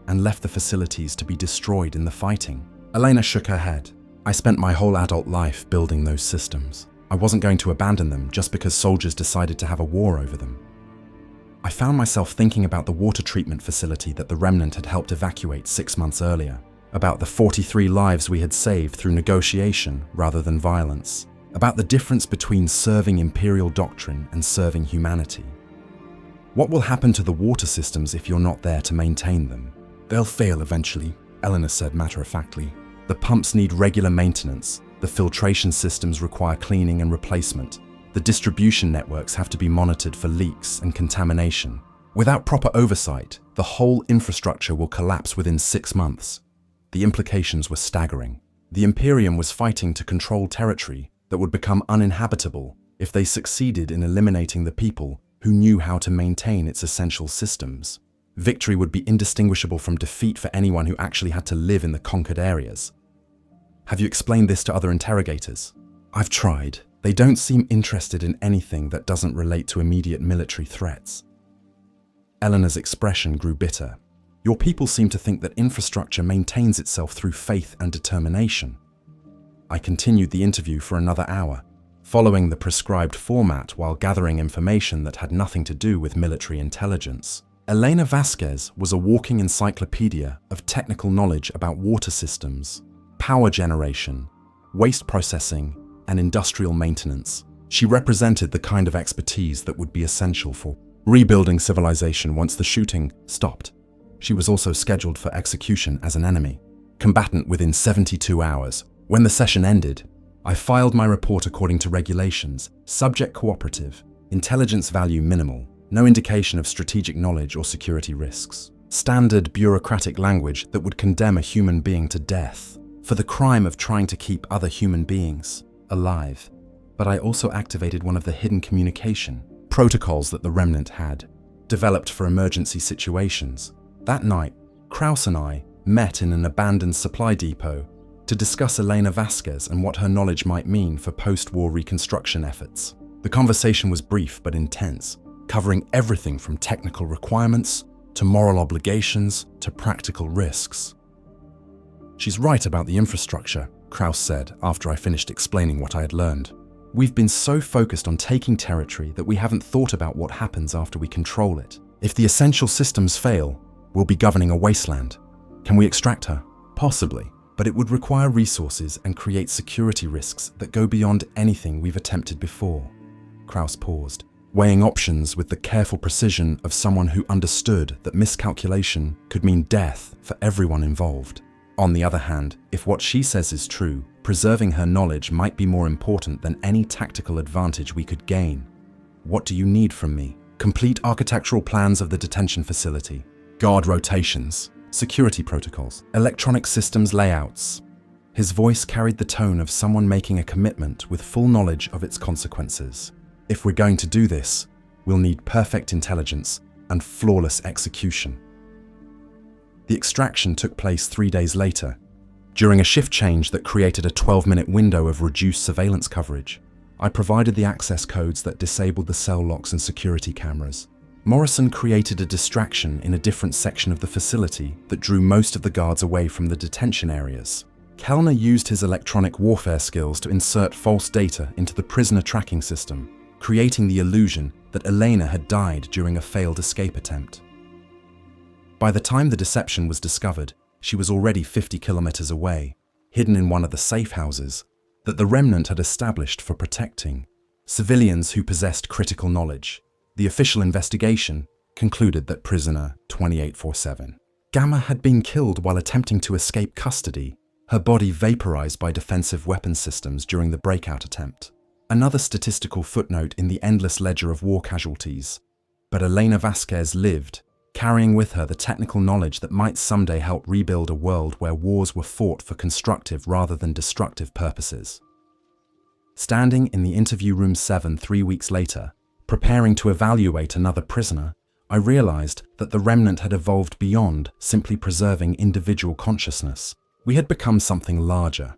and left the facilities to be destroyed in the fighting. Elena shook her head. I spent my whole adult life building those systems. I wasn't going to abandon them just because soldiers decided to have a war over them. I found myself thinking about the water treatment facility that the Remnant had helped evacuate 6 months earlier, about the 43 lives we had saved through negotiation rather than violence, about the difference between serving imperial doctrine and serving humanity. What will happen to the water systems if you're not there to maintain them? They'll fail eventually, Eleanor said matter-of-factly. The pumps need regular maintenance, the filtration systems require cleaning and replacement, the distribution networks have to be monitored for leaks and contamination. Without proper oversight, the whole infrastructure will collapse within 6 months. The implications were staggering. The Imperium was fighting to control territory that would become uninhabitable if they succeeded in eliminating the people who knew how to maintain its essential systems. Victory would be indistinguishable from defeat for anyone who actually had to live in the conquered areas. Have you explained this to other interrogators? I've tried. They don't seem interested in anything that doesn't relate to immediate military threats. Eleanor's expression grew bitter. Your people seem to think that infrastructure maintains itself through faith and determination. I continued the interview for another hour, following the prescribed format while gathering information that had nothing to do with military intelligence. Elena Vasquez was a walking encyclopedia of technical knowledge about water systems, power generation, waste processing, and industrial maintenance. She represented the kind of expertise that would be essential for rebuilding civilization once the shooting stopped. She was also scheduled for execution as an enemy combatant within 72 hours. When the session ended, I filed my report according to regulations: subject cooperative, intelligence value minimal, no indication of strategic knowledge or security risks. Standard bureaucratic language that would condemn a human being to death for the crime of trying to keep other human beings alive. But I also activated one of the hidden communication protocols that the Remnant had, developed for emergency situations. That night, Kraus and I met in an abandoned supply depot to discuss Elena Vasquez and what her knowledge might mean for post-war reconstruction efforts. The conversation was brief but intense, covering everything from technical requirements to moral obligations to practical risks. She's right about the infrastructure, Kraus said after I finished explaining what I had learned. We've been so focused on taking territory that we haven't thought about what happens after we control it. If the essential systems fail, we'll be governing a wasteland. Can we extract her? Possibly, but it would require resources and create security risks that go beyond anything we've attempted before. Kraus paused, weighing options with the careful precision of someone who understood that miscalculation could mean death for everyone involved. On the other hand, if what she says is true, preserving her knowledge might be more important than any tactical advantage we could gain. What do you need from me? Complete architectural plans of the detention facility, guard rotations, security protocols, electronic systems layouts. His voice carried the tone of someone making a commitment with full knowledge of its consequences. If we're going to do this, we'll need perfect intelligence and flawless execution. The extraction took place 3 days later, during a shift change that created a 12-minute window of reduced surveillance coverage. I provided the access codes that disabled the cell locks and security cameras. Morrison created a distraction in a different section of the facility that drew most of the guards away from the detention areas. Kellner used his electronic warfare skills to insert false data into the prisoner tracking system, creating the illusion that Elena had died during a failed escape attempt. By the time the deception was discovered, she was already 50 kilometers away, hidden in one of the safe houses that the Remnant had established for protecting civilians who possessed critical knowledge. The official investigation concluded that prisoner 2847 Gamma had been killed while attempting to escape custody, her body vaporized by defensive weapon systems during the breakout attempt. Another statistical footnote in the endless ledger of war casualties. But Elena Vasquez lived, carrying with her the technical knowledge that might someday help rebuild a world where wars were fought for constructive rather than destructive purposes. Standing in the interview room 7 3 weeks later, preparing to evaluate another prisoner, I realized that the Remnant had evolved beyond simply preserving individual consciousness. We had become something larger,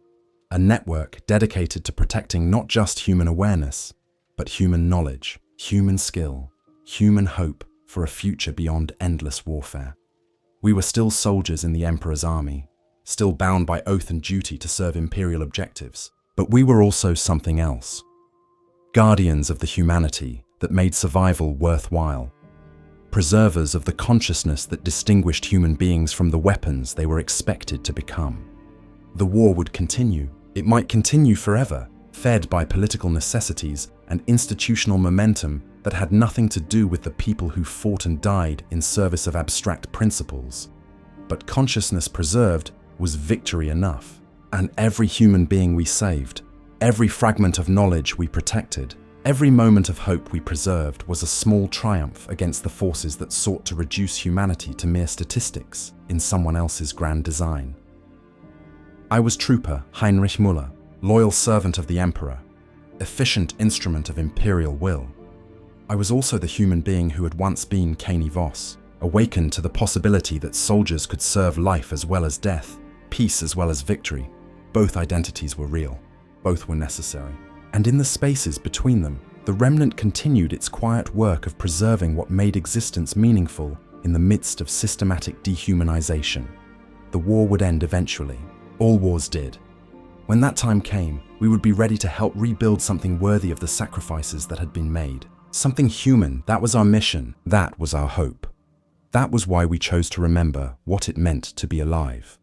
a network dedicated to protecting not just human awareness, but human knowledge, human skill, human hope for a future beyond endless warfare. We were still soldiers in the Emperor's army, still bound by oath and duty to serve imperial objectives, but we were also something else. Guardians of the humanity that made survival worthwhile. preservers of the consciousness that distinguished human beings from the weapons they were expected to become. The war would continue. It might continue forever, fed by political necessities and institutional momentum that had nothing to do with the people who fought and died in service of abstract principles. But consciousness preserved was victory enough, and every human being we saved, every fragment of knowledge we protected, every moment of hope we preserved was a small triumph against the forces that sought to reduce humanity to mere statistics in someone else's grand design. I was Trooper Heinrich Müller, loyal servant of the Emperor, efficient instrument of imperial will. I was also the human being who had once been Kaine Voss, awakened to the possibility that soldiers could serve life as well as death, peace as well as victory. Both identities were real, both were necessary. And in the spaces between them, the Remnant continued its quiet work of preserving what made existence meaningful in the midst of systematic dehumanization. The war would end eventually. All wars did. When that time came, we would be ready to help rebuild something worthy of the sacrifices that had been made. Something human. That was our mission. That was our hope. That was why we chose to remember what it meant to be alive.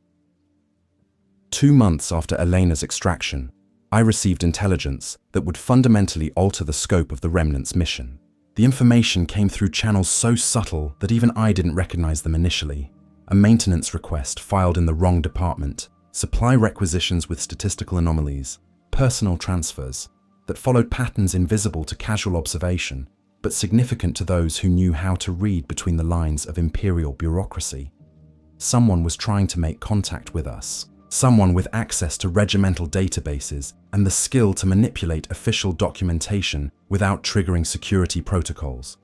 2 months after Elena's extraction, I received intelligence that would fundamentally alter the scope of the Remnant's mission. The information came through channels so subtle that even I didn't recognize them initially. A maintenance request filed in the wrong department, supply requisitions with statistical anomalies, personal transfers that followed patterns invisible to casual observation, but significant to those who knew how to read between the lines of imperial bureaucracy. Someone was trying to make contact with us. Someone with access to regimental databases and the skill to manipulate official documentation without triggering security protocols.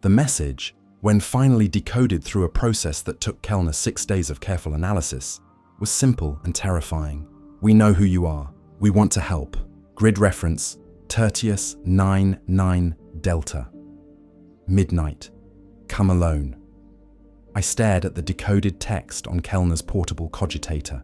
The message, when finally decoded through a process that took Kellner 6 days of careful analysis, was simple and terrifying. We know who you are. We want to help. Grid reference, Tertius 99 Delta. Midnight. Come alone. I stared at the decoded text on Kellner's portable cogitator,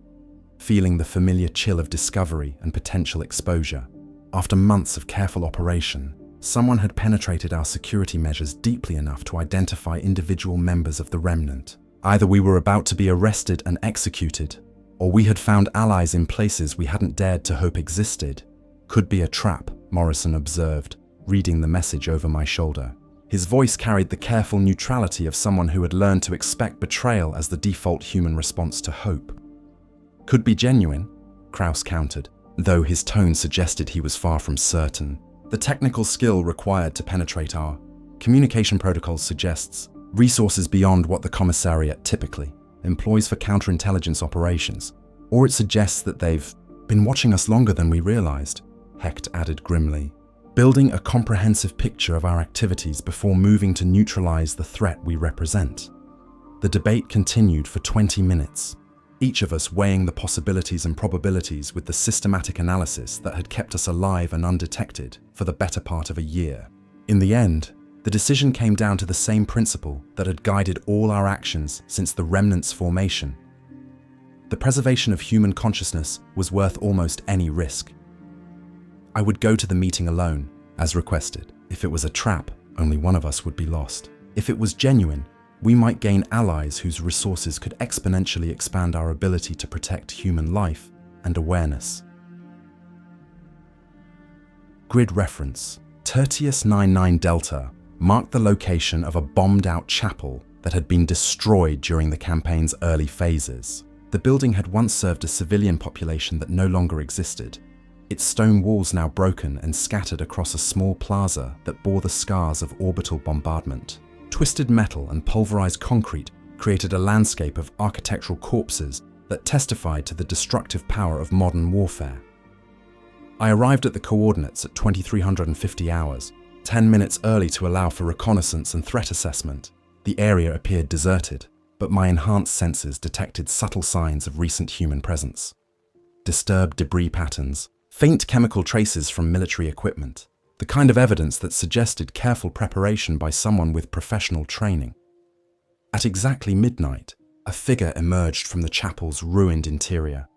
feeling the familiar chill of discovery and potential exposure. After months of careful operation, someone had penetrated our security measures deeply enough to identify individual members of the Remnant. Either we were about to be arrested and executed, or we had found allies in places we hadn't dared to hope existed. Could be a trap, Morrison observed, reading the message over my shoulder. His voice carried the careful neutrality of someone who had learned to expect betrayal as the default human response to hope. Could be genuine, Kraus countered, though his tone suggested he was far from certain. The technical skill required to penetrate our communication protocols suggests resources beyond what the Commissariat typically employs for counterintelligence operations, or it suggests that they've been watching us longer than we realized, Hecht added grimly, building a comprehensive picture of our activities before moving to neutralize the threat we represent. The debate continued for 20 minutes. Each of us weighing the possibilities and probabilities with the systematic analysis that had kept us alive and undetected for the better part of a year. In the end, the decision came down to the same principle that had guided all our actions since the Remnant's formation. The preservation of human consciousness was worth almost any risk. I would go to the meeting alone, as requested. If it was a trap, only one of us would be lost. If it was genuine, we might gain allies whose resources could exponentially expand our ability to protect human life and awareness. Grid reference. Tertius 99 Delta marked the location of a bombed-out chapel that had been destroyed during the campaign's early phases. The building had once served a civilian population that no longer existed, its stone walls now broken and scattered across a small plaza that bore the scars of orbital bombardment. Twisted metal and pulverized concrete created a landscape of architectural corpses that testified to the destructive power of modern warfare. I arrived at the coordinates at 2350 hours, 10 minutes early to allow for reconnaissance and threat assessment. The area appeared deserted, but my enhanced senses detected subtle signs of recent human presence. Disturbed debris patterns, faint chemical traces from military equipment, the kind of evidence that suggested careful preparation by someone with professional training. At exactly midnight, a figure emerged from the chapel's ruined interior.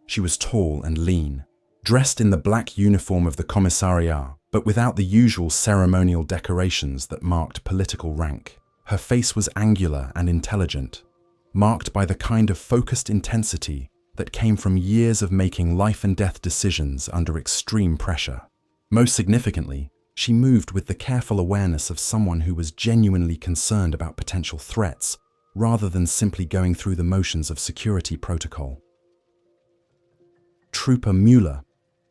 She was tall and lean, dressed in the black uniform of the Commissariat, but without the usual ceremonial decorations that marked political rank. Her face was angular and intelligent, marked by the kind of focused intensity that came from years of making life and death decisions under extreme pressure. Most significantly, she moved with the careful awareness of someone who was genuinely concerned about potential threats, rather than simply going through the motions of security protocol. "Trooper Mueller,"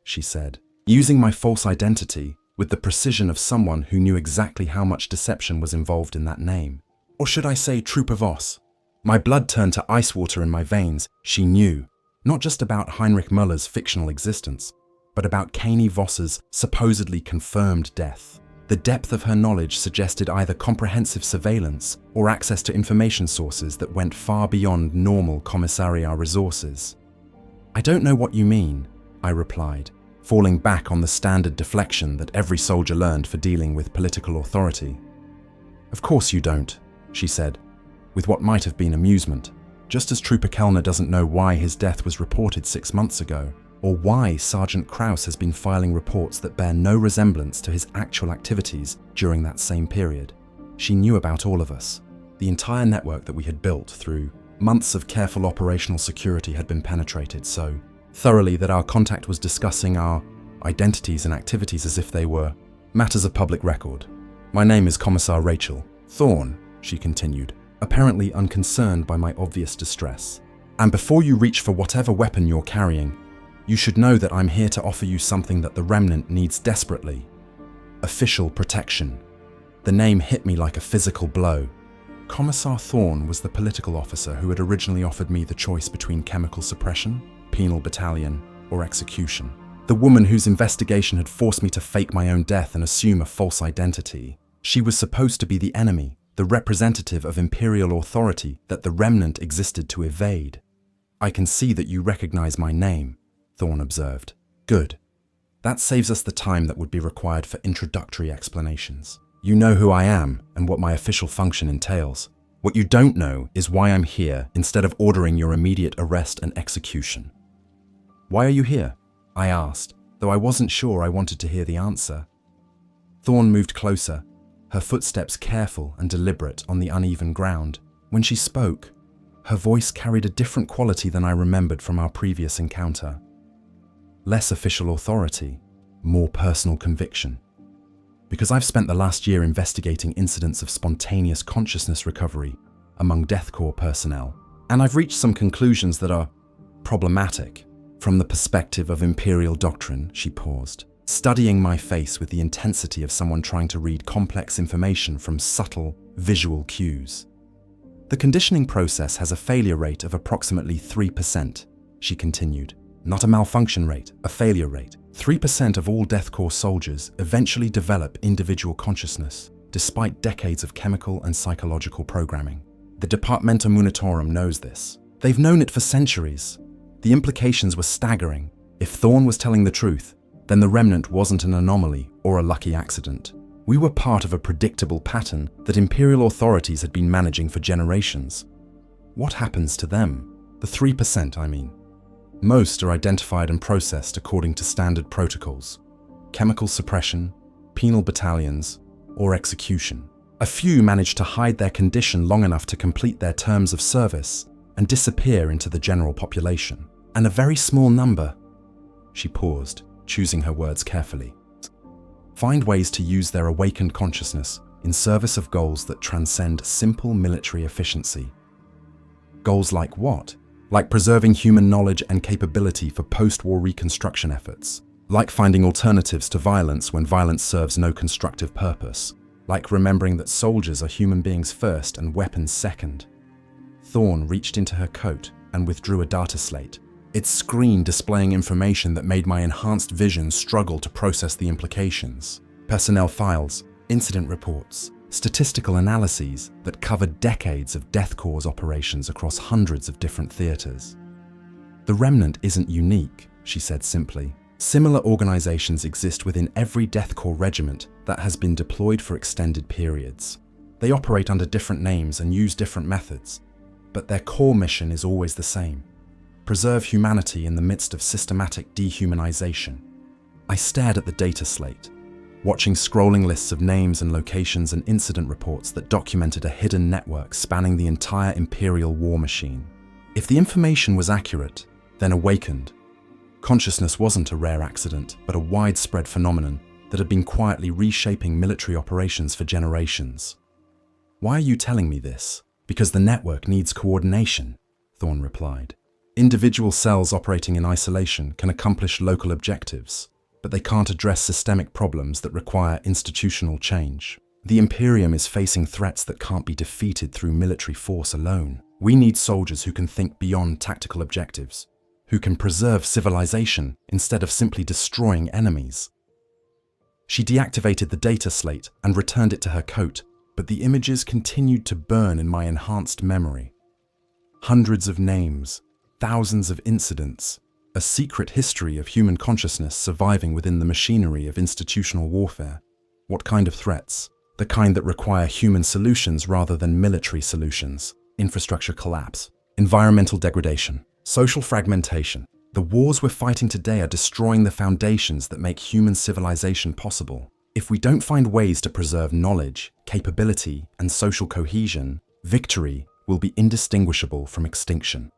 she said, using my false identity with the precision of someone who knew exactly how much deception was involved in that name. Or should I say Trooper Voss? My blood turned to ice water in my veins. She knew, not just about Heinrich Müller's fictional existence, but about Kaine Voss's supposedly confirmed death. The depth of her knowledge suggested either comprehensive surveillance or access to information sources that went far beyond normal Commissariat resources. "I don't know what you mean," I replied, falling back on the standard deflection that every soldier learned for dealing with political authority. "Of course you don't," she said, with what might have been amusement, just as Trooper Kellner doesn't know why his death was reported 6 months ago, or why Sergeant Krauss has been filing reports that bear no resemblance to his actual activities during that same period. She knew about all of us. The entire network that we had built through months of careful operational security had been penetrated so thoroughly that our contact was discussing our identities and activities as if they were matters of public record. "My name is Commissar Rachel Thorne," she continued, apparently unconcerned by my obvious distress. "And before you reach for whatever weapon you're carrying, you should know that I'm here to offer you something that the Remnant needs desperately. Official protection." The name hit me like a physical blow. Commissar Thorne was the political officer who had originally offered me the choice between chemical suppression, penal battalion, or execution. The woman whose investigation had forced me to fake my own death and assume a false identity. She was supposed to be the enemy, the representative of imperial authority that the Remnant existed to evade. "I can see that you recognize my name," Thorne observed. "Good. That saves us the time that would be required for introductory explanations. You know who I am and what my official function entails. What you don't know is why I'm here instead of ordering your immediate arrest and execution." "Why are you here?" I asked, though I wasn't sure I wanted to hear the answer. Thorne moved closer, her footsteps careful and deliberate on the uneven ground. When she spoke, her voice carried a different quality than I remembered from our previous encounter. Less official authority, more personal conviction. Because I've spent the last year investigating incidents of spontaneous consciousness recovery among Death Korps personnel, and I've reached some conclusions that are problematic from the perspective of imperial doctrine. She paused, studying my face with the intensity of someone trying to read complex information from subtle visual cues. "The conditioning process has a failure rate of approximately 3%, she continued. Not a malfunction rate, a failure rate. 3% of all Death Korps soldiers eventually develop individual consciousness, despite decades of chemical and psychological programming. The Departmentum Munitorum knows this. They've known it for centuries. The implications were staggering. If Thorne was telling the truth, then the Remnant wasn't an anomaly or a lucky accident. We were part of a predictable pattern that imperial authorities had been managing for generations. What happens to them? The 3%, I mean. Most are identified and processed according to standard protocols: chemical suppression, penal battalions, or execution. A few manage to hide their condition long enough to complete their terms of service and disappear into the general population. And a very small number," she paused, choosing her words carefully, "find ways to use their awakened consciousness in service of goals that transcend simple military efficiency." "Goals like what?" "Like preserving human knowledge and capability for post-war reconstruction efforts. Like finding alternatives to violence when violence serves no constructive purpose. Like remembering that soldiers are human beings first and weapons second." Thorne reached into her coat and withdrew a data slate, its screen displaying information that made my enhanced vision struggle to process the implications. Personnel files, incident reports, statistical analyses that covered decades of Death Korps operations across hundreds of different theaters. "The Remnant isn't unique," she said simply. "Similar organizations exist within every Death Korps regiment that has been deployed for extended periods. They operate under different names and use different methods, but their core mission is always the same: preserve humanity in the midst of systematic dehumanization." I stared at the data slate, watching scrolling lists of names and locations and incident reports that documented a hidden network spanning the entire Imperial war machine. If the information was accurate, then awakened, consciousness wasn't a rare accident, but a widespread phenomenon that had been quietly reshaping military operations for generations. "Why are you telling me this?" "Because the network needs coordination," Thorne replied. "Individual cells operating in isolation can accomplish local objectives, but they can't address systemic problems that require institutional change. The Imperium is facing threats that can't be defeated through military force alone. We need soldiers who can think beyond tactical objectives, who can preserve civilization instead of simply destroying enemies." She deactivated the data slate and returned it to her coat, but the images continued to burn in my enhanced memory. Hundreds of names, thousands of incidents, a secret history of human consciousness surviving within the machinery of institutional warfare. What kind of threats? The kind that require human solutions rather than military solutions. Infrastructure collapse, environmental degradation, social fragmentation. The wars we're fighting today are destroying the foundations that make human civilization possible. If we don't find ways to preserve knowledge, capability, and social cohesion, victory will be indistinguishable from extinction.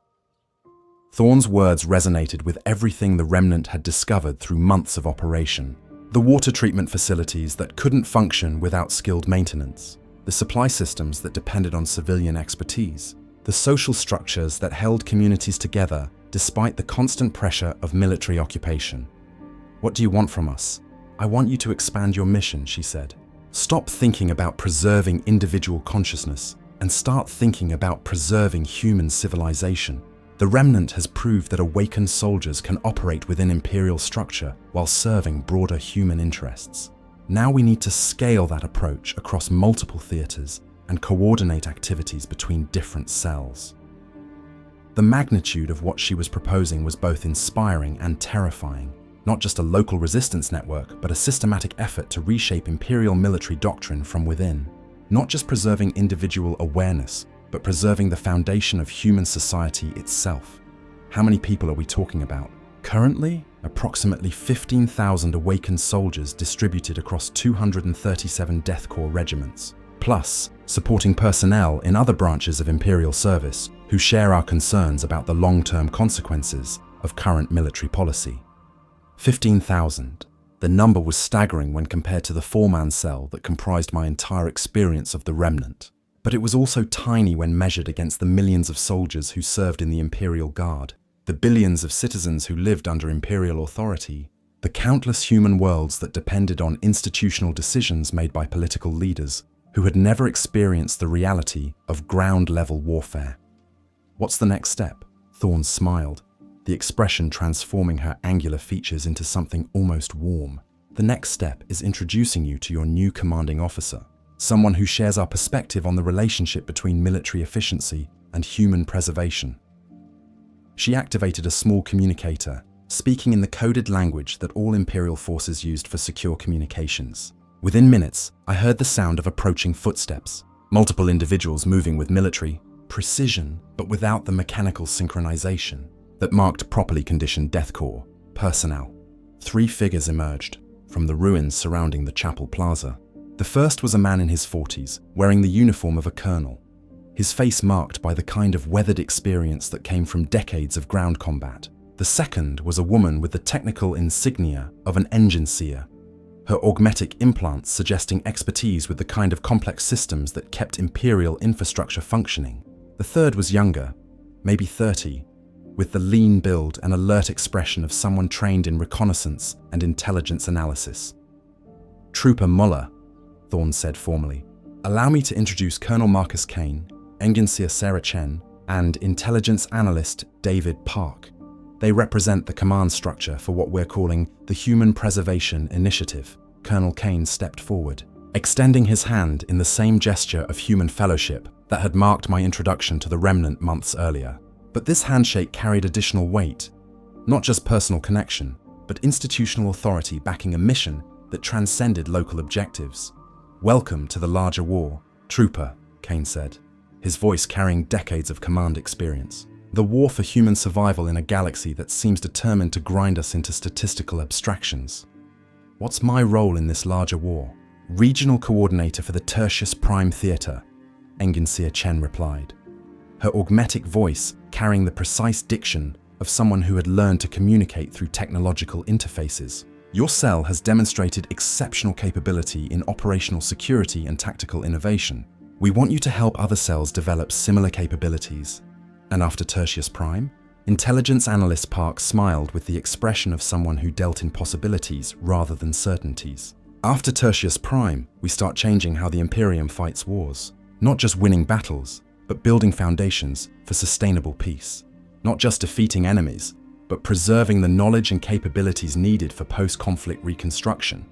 Thorne's words resonated with everything the Remnant had discovered through months of operation. The water treatment facilities that couldn't function without skilled maintenance, the supply systems that depended on civilian expertise, the social structures that held communities together despite the constant pressure of military occupation. "What do you want from us?" "I want you to expand your mission," she said. "Stop thinking about preserving individual consciousness and start thinking about preserving human civilization. The Remnant has proved that awakened soldiers can operate within Imperial structure while serving broader human interests. Now we need to scale that approach across multiple theaters and coordinate activities between different cells." The magnitude of what she was proposing was both inspiring and terrifying. Not just a local resistance network, but a systematic effort to reshape Imperial military doctrine from within. Not just preserving individual awareness, but preserving the foundation of human society itself. How many people are we talking about? Currently, approximately 15,000 awakened soldiers distributed across 237 Death Korps regiments, plus supporting personnel in other branches of Imperial service who share our concerns about the long-term consequences of current military policy. 15,000. The number was staggering when compared to the four-man cell that comprised my entire experience of the Remnant. But it was also tiny when measured against the millions of soldiers who served in the Imperial Guard, the billions of citizens who lived under Imperial authority, the countless human worlds that depended on institutional decisions made by political leaders who had never experienced the reality of ground-level warfare. "What's the next step?" Thorne smiled, the expression transforming her angular features into something almost warm. "The next step is introducing you to your new commanding officer, someone who shares our perspective on the relationship between military efficiency and human preservation." She activated a small communicator, speaking in the coded language that all Imperial forces used for secure communications. Within minutes, I heard the sound of approaching footsteps, multiple individuals moving with military precision, but without the mechanical synchronization that marked properly conditioned Death Korps personnel. 3 figures emerged from the ruins surrounding the chapel plaza. The first was a man in his 40s, wearing the uniform of a colonel, his face marked by the kind of weathered experience that came from decades of ground combat. The second was a woman with the technical insignia of an engine seer, her augmetic implants suggesting expertise with the kind of complex systems that kept Imperial infrastructure functioning. The third was younger, maybe 30, with the lean build and alert expression of someone trained in reconnaissance and intelligence analysis. "Trooper Muller," Thorne said formally. "Allow me to introduce Colonel Marcus Kane, Engine Seer Sarah Chen, and Intelligence Analyst David Park. They represent the command structure for what we're calling the Human Preservation Initiative." Colonel Kane stepped forward, extending his hand in the same gesture of human fellowship that had marked my introduction to the Remnant months earlier. But this handshake carried additional weight, not just personal connection, but institutional authority backing a mission that transcended local objectives. "Welcome to the larger war, Trooper," Kane said, his voice carrying decades of command experience. "The war for human survival in a galaxy that seems determined to grind us into statistical abstractions." What's my role in this larger war? Regional coordinator for the Tertius Prime Theatre, Enginseer Chen replied, her augmetic voice carrying the precise diction of someone who had learned to communicate through technological interfaces. Your cell has demonstrated exceptional capability in operational security and tactical innovation. We want you to help other cells develop similar capabilities. And after Tertius Prime, Intelligence Analyst Park smiled with the expression of someone who dealt in possibilities rather than certainties. After Tertius Prime, we start changing how the Imperium fights wars. Not just winning battles, but building foundations for sustainable peace. Not just defeating enemies, but preserving the knowledge and capabilities needed for post-conflict reconstruction.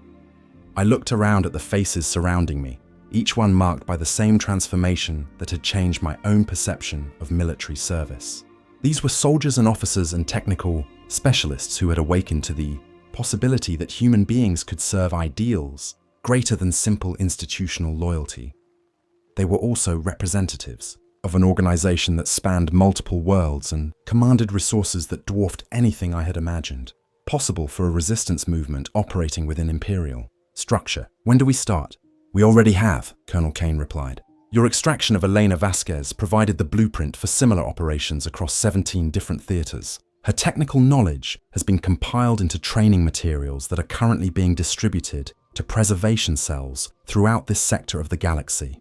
I looked around at the faces surrounding me, each one marked by the same transformation that had changed my own perception of military service. These were soldiers and officers and technical specialists who had awakened to the possibility that human beings could serve ideals greater than simple institutional loyalty. They were also representatives of an organization that spanned multiple worlds and commanded resources that dwarfed anything I had imagined, possible for a resistance movement operating within Imperial structure. When do we start? We already have, Colonel Kaine replied. Your extraction of Elena Vasquez provided the blueprint for similar operations across 17 different theaters. Her technical knowledge has been compiled into training materials that are currently being distributed to preservation cells throughout this sector of the galaxy.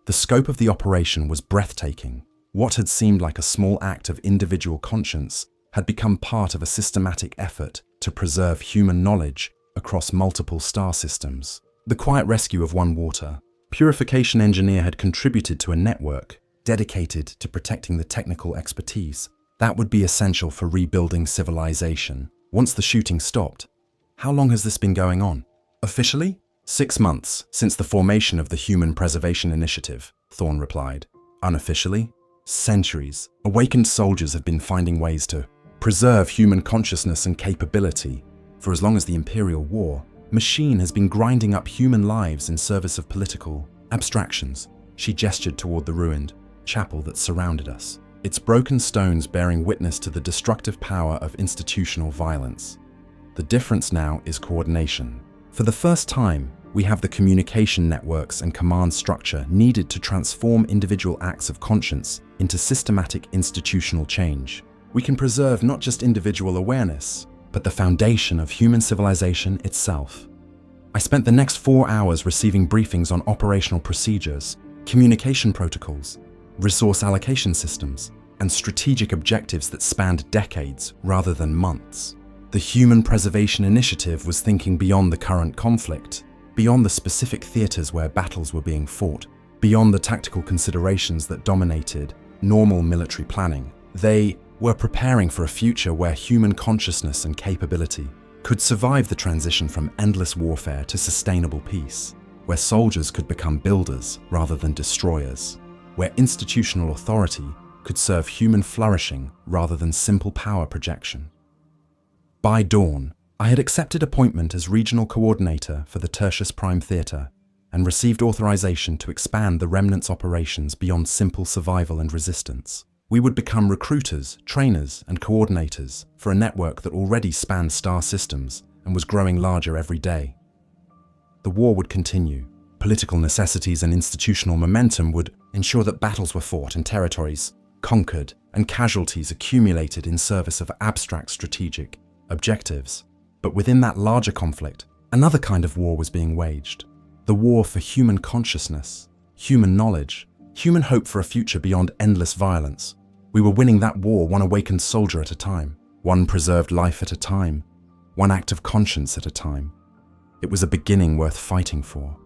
The scope of the operation was breathtaking. What had seemed like a small act of individual conscience had become part of a systematic effort to preserve human knowledge across multiple star systems. The quiet rescue of one water purification engineer had contributed to a network dedicated to protecting the technical expertise that would be essential for rebuilding civilization. Once the shooting stopped, how long has this been going on? Officially? 6 months since the formation of the Human Preservation Initiative, Thorne replied. Unofficially? Centuries. Awakened soldiers have been finding ways to preserve human consciousness and capability. For as long as the Imperial War, Machine has been grinding up human lives in service of political abstractions. She gestured toward the ruined chapel that surrounded us, its broken stones bearing witness to the destructive power of institutional violence. The difference now is coordination. For the first time, we have the communication networks and command structure needed to transform individual acts of conscience into systematic institutional change. We can preserve not just individual awareness, but the foundation of human civilization itself. I spent the next 4 hours receiving briefings on operational procedures, communication protocols, resource allocation systems, and strategic objectives that spanned decades rather than months. The Human Preservation Initiative was thinking beyond the current conflict, beyond the specific theaters where battles were being fought, beyond the tactical considerations that dominated normal military planning. They were preparing for a future where human consciousness and capability could survive the transition from endless warfare to sustainable peace, where soldiers could become builders rather than destroyers, where institutional authority could serve human flourishing rather than simple power projection. By dawn, I had accepted appointment as regional coordinator for the Tertius Prime Theatre and received authorization to expand the Remnant's operations beyond simple survival and resistance. We would become recruiters, trainers, and coordinators for a network that already spanned star systems and was growing larger every day. The war would continue. Political necessities and institutional momentum would ensure that battles were fought and territories conquered and casualties accumulated in service of abstract strategic objectives. But within that larger conflict, another kind of war was being waged. The war for human consciousness, human knowledge, human hope for a future beyond endless violence. We were winning that war one awakened soldier at a time, one preserved life at a time, one act of conscience at a time. It was a beginning worth fighting for.